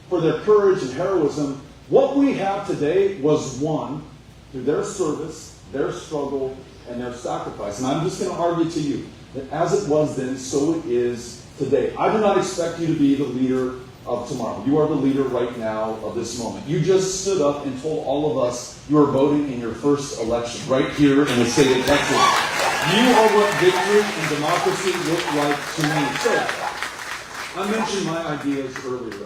for their courage and heroism. What we have today was won through their service, their struggle, and their sacrifice. And I'm just going to argue to you that as it was then, so it is today. I do not expect you to be the leader of tomorrow. You are the leader right now of this moment. You just stood up and told all of us you are voting in your first election right here in the state of Texas. You are what victory and democracy look like to me. So, I mentioned my ideas earlier.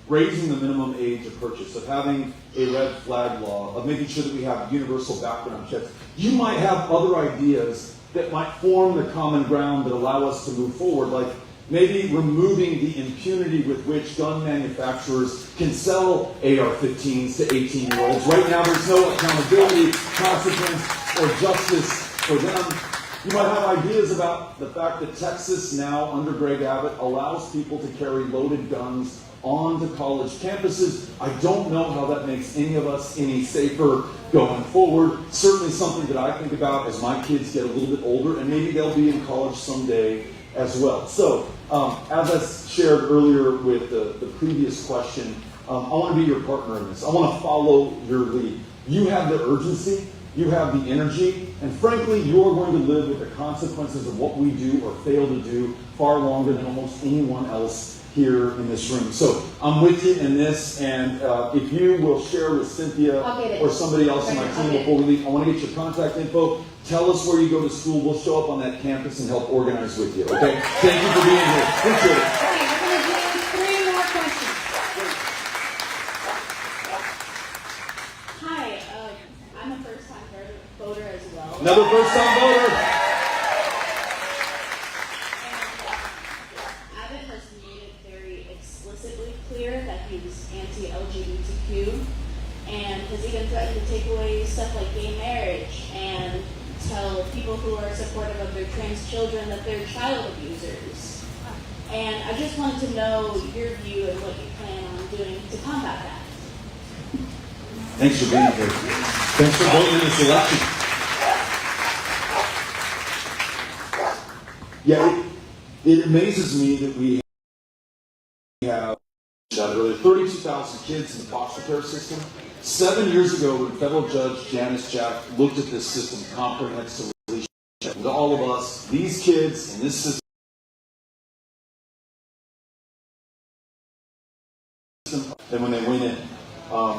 raising the minimum age of purchase, of having a red flag law, of making sure that we have universal background checks. You might have other ideas that might form the common ground that allow us to move forward, like maybe removing the impunity with which gun manufacturers can sell AR-15s to 18-year-olds. Right now, there's no accountability, consequence, or justice for them. You might have ideas about the fact that Texas now, under Greg Abbott, allows people to carry loaded guns onto college campuses. I don't know how that makes any of us any safer going forward. Certainly something that I think about as my kids get a little bit older, and maybe they'll be in college someday as well. So, as I shared earlier with the previous question, I want to be your partner in this. I want to follow your lead. You have the urgency, you have the energy, and frankly, you're going to live with the consequences of what we do or fail to do far longer than almost anyone else here in this room. So I'm with you in this, and if you will share with Cynthia or somebody else on my team before we leave, I want to get your contact info. Tell us where you go to school. We'll show up on that campus and help organize with you, okay? Thank you for being here. Appreciate it. Okay, we're going to do 3 more questions. Hi, I'm a first-time voter as well. Another first-time voter. And Abbott has made it very explicitly clear that he was anti-LGBTQ and has even threatened to take away stuff like gay marriage and tell people who are supportive of their trans children that they're child abusers. And I just wanted to know your view and what you plan on doing to combat that. Thanks for being here. Thanks for voting in this election. Yeah, it amazes me that we have 32,000 kids in the foster care system. 7 years ago, when federal judge Janice Jack looked at this system comprehensively, to all of us, these kids in this system, and when they went in.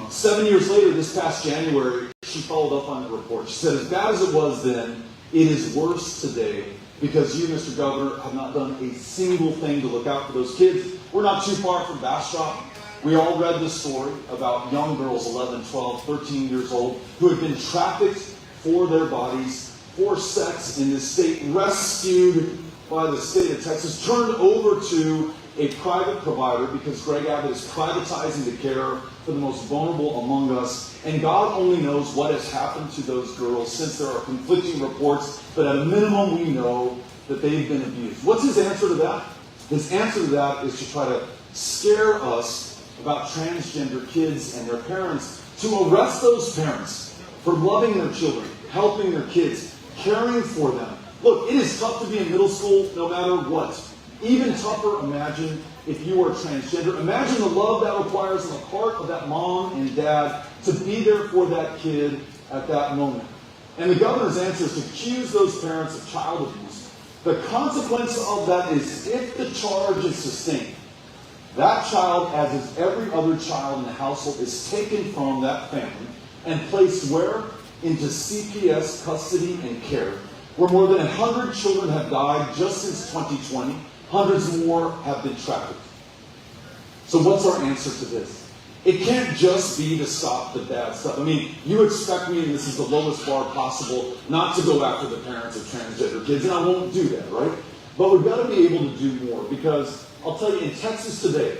7 years later, this past January, she followed up on the report. She said, as bad as it was then, it is worse today because you, Mr. Governor, have not done a single thing to look out for those kids. We're not too far from Bastrop. We all read the story about young girls, 11, 12, 13 years old, who had been trafficked for their bodies, for sex in this state, rescued by the state of Texas, turned over to a private provider because Greg Abbott is privatizing the care for the most vulnerable among us. And God only knows what has happened to those girls since there are conflicting reports, but at a minimum we know that they've been abused. What's his answer to that? His answer to that is to try to scare us about transgender kids and their parents, to arrest those parents for loving their children, helping their kids, caring for them. Look, it is tough to be in middle school no matter what. Even tougher, imagine if you are transgender. Imagine the love that requires on the part of that mom and dad to be there for that kid at that moment. And the governor's answer is to accuse those parents of child abuse. The consequence of that is if the charge is sustained, that child, as is every other child in the household, is taken from that family and placed where? Into CPS custody and care, where more than 100 children have died just since 2020. Hundreds more have been trafficked. So what's our answer to this? It can't just be to stop the bad stuff. I mean, you expect me, and this is the lowest bar possible, not to go after the parents of transgender kids, and I won't do that, right? But we've got to be able to do more, because I'll tell you, in Texas today,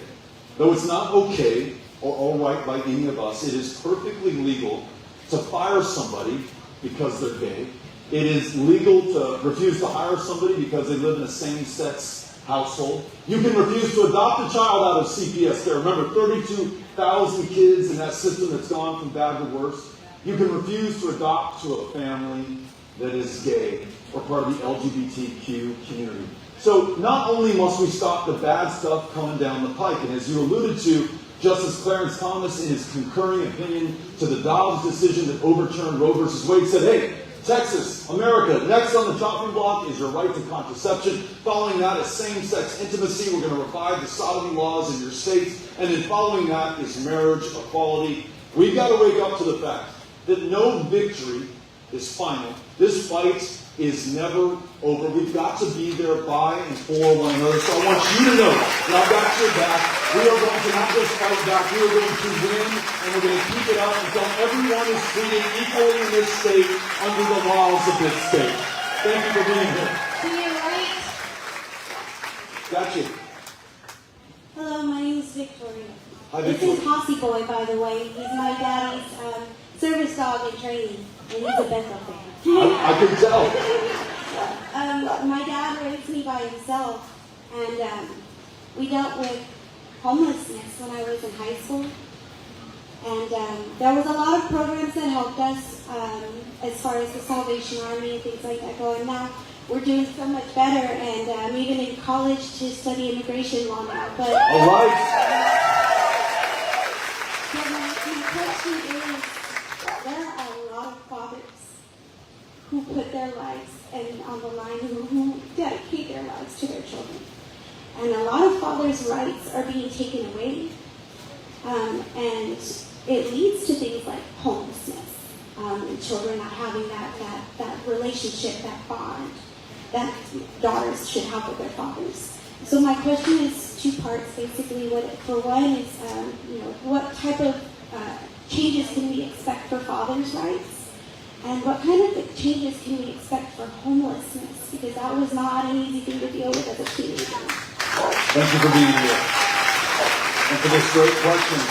though it's not okay or all right by any of us, it is perfectly legal to fire somebody because they're gay. It is legal to refuse to hire somebody because they live in a same-sex household. You can refuse to adopt a child out of CPS care. Remember, 32,000 kids in that system that's gone from bad to worse. You can refuse to adopt to a family that is gay or part of the LGBTQ community. So not only must we stop the bad stuff coming down the pike, and as you alluded to, Justice Clarence Thomas, in his concurring opinion to the Dobbs decision that overturned Roe v. Wade, said, hey, Texas, America, next on the chopping block is your right to contraception. Following that is same-sex intimacy. We're going to revive the sodomy laws in your states. And then following that is marriage equality. We've got to wake up to the fact that no victory is final. This fight is never over. We've got to be there by and for one another. So I want you to know that I've got your back. We are going to cannot just fight back. We are going to win, and we're going to keep it up until everyone is treated equally in this state under the laws of this state. Thank you for being here. To your right. Got you. Hello, my name is Victoria. Hi, This Victoria. is Hossy Boy, by the way. He's my daddy's service dog in training, and he's a Bethel fan. I can tell. My dad raised me by himself, and we dealt with homelessness when I was in high school. And there was a lot of programs that helped us as far as the Salvation Army and things like that go. And now we're doing so much better, and I'm even in college to study immigration law now. But All right. my question is, there are a lot of fathers who put their lives on the line, who dedicate their lives to their children. And a lot of fathers' rights are being taken away. And it leads to things like homelessness, and children not having that relationship, that bond that daughters should have with their fathers. So my question is two parts, basically. For one is, what type of changes can we expect for fathers' rights? And what kind of changes can we expect for homelessness? Because that was not an easy thing to deal with as a teenager. Thank you for being here. And for this great question.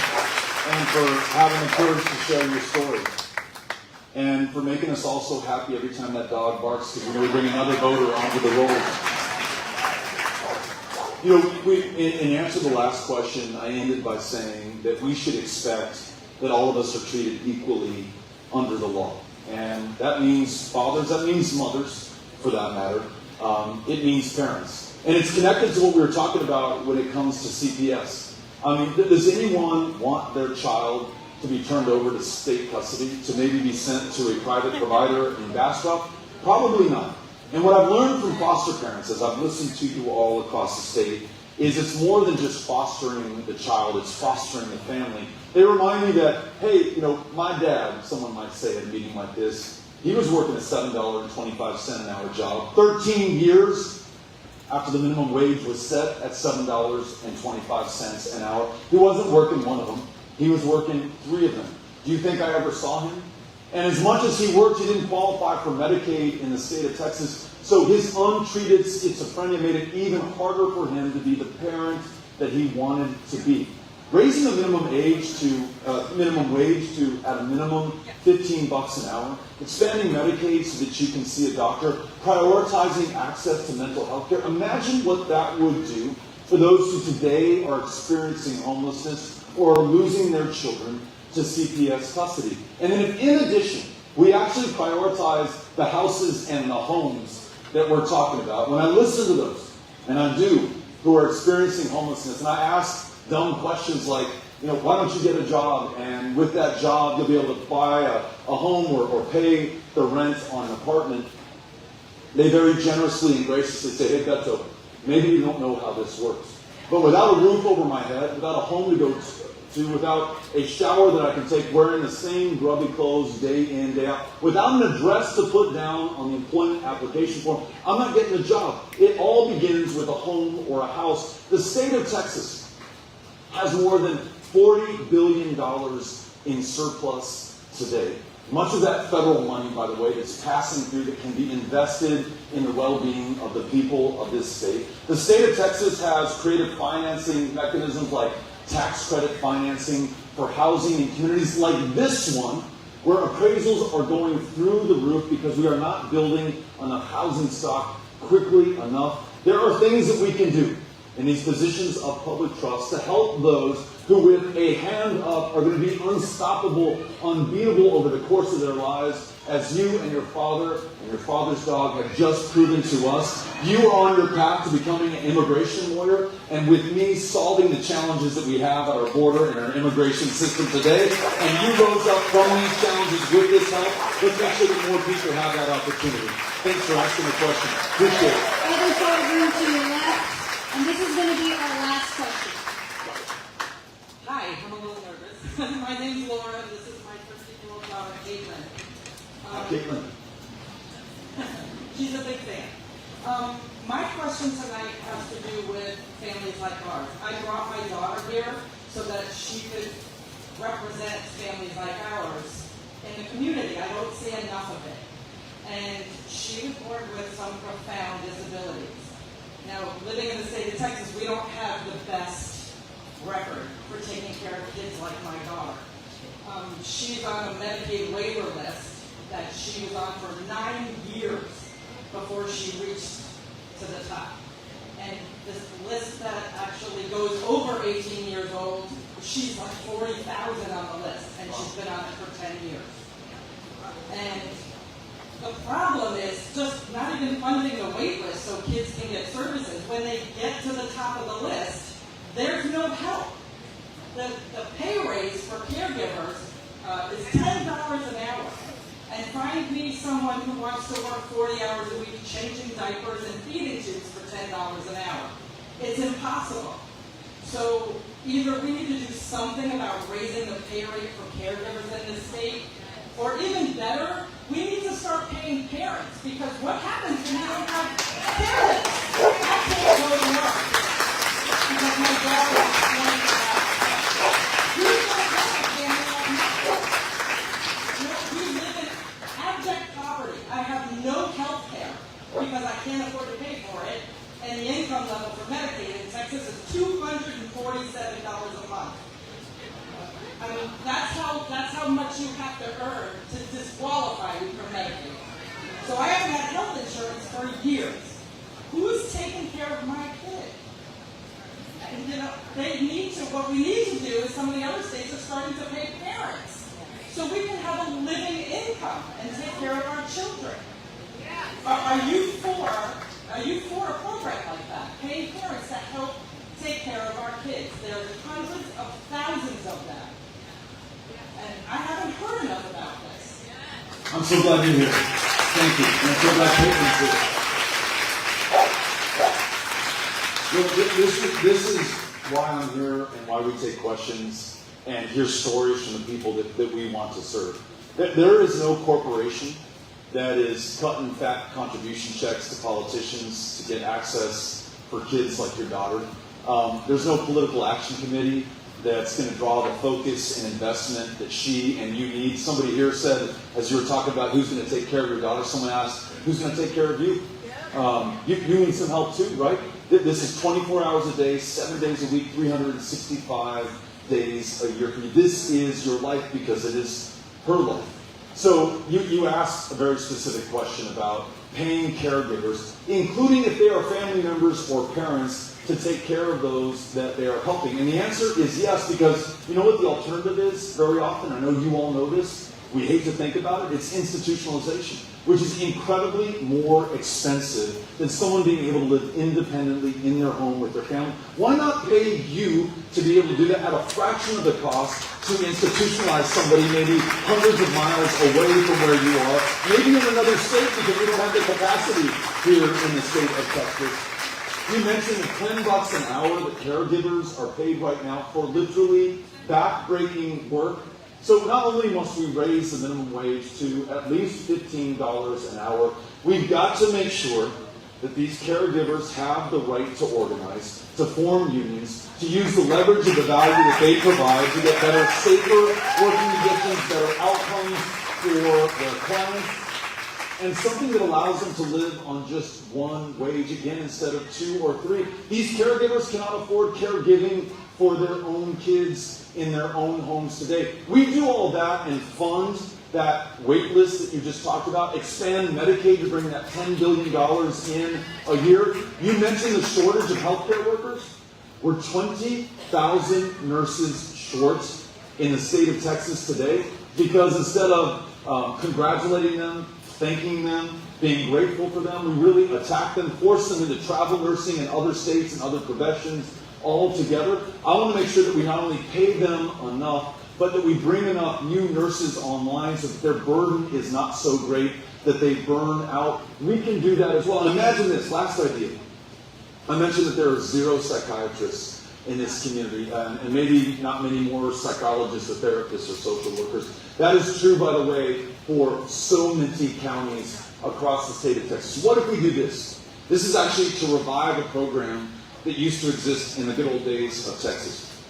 And for having the courage to share your story. And for making us all so happy every time that dog barks, because we know we bring another voter onto the roll. In answer to the last question, I ended by saying that we should expect that all of us are treated equally under the law. And that means fathers, that means mothers, for that matter. It means parents. And it's connected to what we were talking about when it comes to CPS. I mean, does anyone want their child to be turned over to state custody, to maybe be sent to a private provider in Bastrop? Probably not. And what I've learned from foster parents, as I've listened to you all across the state, is it's more than just fostering the child, it's fostering the family. They remind me that, hey, my dad, someone might say at a meeting like this, he was working a $7.25 an hour job, 13 years after the minimum wage was set at $7.25 an hour. He wasn't working one of them. He was working 3 of them. Do you think I ever saw him? And as much as he worked, he didn't qualify for Medicaid in the state of Texas. So his untreated schizophrenia made it even harder for him to be the parent that he wanted to be. Raising the minimum wage to at a minimum $15 an hour, expanding Medicaid so that you can see a doctor, prioritizing access to mental health care. Imagine what that would do for those who today are experiencing homelessness or are losing their children to CPS custody. And then if in addition, we actually prioritize the houses and the homes that we're talking about, when I listen to those, and I do, who are experiencing homelessness, and I ask dumb questions like, why don't you get a job? And with that job, you'll be able to buy a home or pay the rent on an apartment. They very generously and graciously say, hey, Beto, maybe you don't know how this works. But without a roof over my head, without a home to go to, without a shower that I can take, wearing the same grubby clothes day in, day out, without an address to put down on the employment application form, I'm not getting a job. It all begins with a home or a house. The state of Texas has more than $40 billion in surplus today. Much of that federal money, by the way, is passing through that can be invested in the well-being of the people of this state. The state of Texas has created financing mechanisms like tax credit financing for housing in communities like this one, where appraisals are going through the roof because we are not building enough housing stock quickly enough. There are things that we can do in these positions of public trust to help those who with a hand up are going to be unstoppable, unbeatable over the course of their lives, as you and your father's dog have just proven to us. You are on your path to becoming an immigration lawyer, and with me solving the challenges that we have at our border and our immigration system today, and you rose up from these challenges with this help. Let's make sure that more people have that opportunity. Thanks for asking the question. Appreciate it. Other side room to your left, and this is going to be our last question. Hi, I'm a little nervous. My name's Laura. This is my 13-year-old daughter, Caitlin. Caitlin. She's a big fan. My question tonight has to do with families like ours. I brought my daughter here so that she could represent families like ours in the community. I don't see enough of it. And she was born with some profound disabilities. Now, living in the state of Texas, we don't have the best record for taking care of kids like my daughter. She's on a Medicaid waiver list that she was on for 9 years before she reached to the top. And this list that actually goes over 18 years old, she's like 40,000 on the list, and she's been on it for 10 years. And the problem is just not even funding the wait list so kids can get services. When they get to the top of the list, there's no help. The pay raise for caregivers is $10 an hour. And find me someone who wants to work 40 hours a week changing diapers and feeding tubes for $10 an hour. It's impossible. So either we need to do something about raising the pay rate for caregivers in the state, or even better, we need to start paying parents, because what happens when you don't have parents? I can't go to work because my daughter is 25. Who's going to help a family like mine? We live in abject poverty. I have no health care because I can't afford to pay for it, and the income level for Medicaid in Texas is $247 a month. I mean, that's how much you have to earn to disqualify you from Medicaid. So I haven't had health insurance for years. Who's taking care of my kid? And what we need to do is some of the other states are starting to pay parents, so we can have a living income and take care of our children. Are you for a program like that? Paying parents to help take care of our kids. There's hundreds of thousands of them. And I haven't heard enough about this. I'm so glad you're here. Thank you. And I'm so glad Caitlin's here. This is why I'm here and why we take questions and hear stories from the people that we want to serve. There is no corporation that is cutting fat contribution checks to politicians to get access for kids like your daughter. There's no political action committee that's going to draw the focus and investment that she and you need. Somebody here said, as you were talking about who's going to take care of your daughter, someone asked, who's going to take care of you? You need some help too, right? This is 24 hours a day, 7 days a week, 365 days a year for you. This is your life because it is her life. So you asked a very specific question about paying caregivers, including if they are family members or parents, to take care of those that they are helping. And the answer is yes, because you know what the alternative is very often? I know you all know this. We hate to think about it. It's institutionalization, which is incredibly more expensive than someone being able to live independently in their home with their family. Why not pay you to be able to do that at a fraction of the cost to institutionalize somebody maybe hundreds of miles away from where you are, maybe in another state because we don't have the capacity here in the state of Texas. You mentioned the $10 an hour that caregivers are paid right now for literally back-breaking work. So not only must we raise the minimum wage to at least $15 an hour, we've got to make sure that these caregivers have the right to organize, to form unions, to use the leverage of the value that they provide to get better, safer working conditions, better outcomes for their clients, and something that allows them to live on just one wage again instead of 2 or 3. These caregivers cannot afford caregiving for their own kids in their own homes today. We do all that and fund that wait list that you just talked about, expand Medicaid to bring that $10 billion in a year. You mentioned the shortage of healthcare workers. We're 20,000 nurses short in the state of Texas today because instead of congratulating them, thanking them, being grateful for them, we really attack them, force them into travel nursing in other states and other professions altogether. I want to make sure that we not only pay them enough, but that we bring enough new nurses online so that their burden is not so great that they burn out. We can do that as well. And imagine this, last idea. I mentioned that there are 0 psychiatrists in this community, and maybe not many more psychologists or therapists or social workers. That is true, by the way, for so many counties across the state of Texas. What if we do this? This is actually to revive a program that used to exist in the good old days of Texas.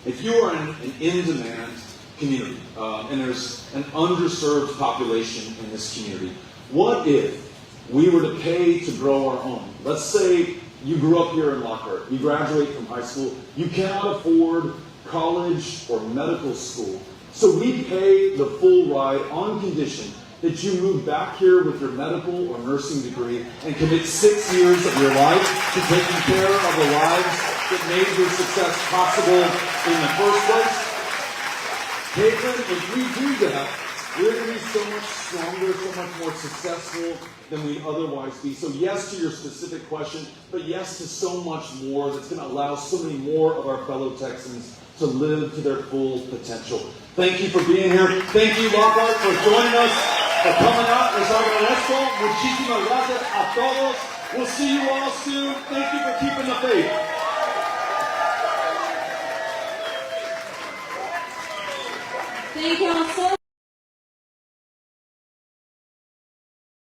If you are in an in-demand community, and there's an underserved population in this community, what if we were to pay to grow our own? Let's say you grew up here in Lockhart, you graduate from high school, you cannot afford college or medical school. So we pay the full ride on condition that you move back here with your medical or nursing degree and commit 6 years of your life to taking care of the lives that made your success possible in the first place. Caitlin, if we do that, we're going to be so much stronger, so much more successful than we'd otherwise be. So yes to your specific question, but yes to so much more that's going to allow so many more of our fellow Texans to live to their full potential. Thank you for being here. Thank you, Lockhart, for joining us, for coming out. Les agradezco. Muchísimas gracias a todos. We'll see you all soon. Thank you for keeping the faith. Thank you all so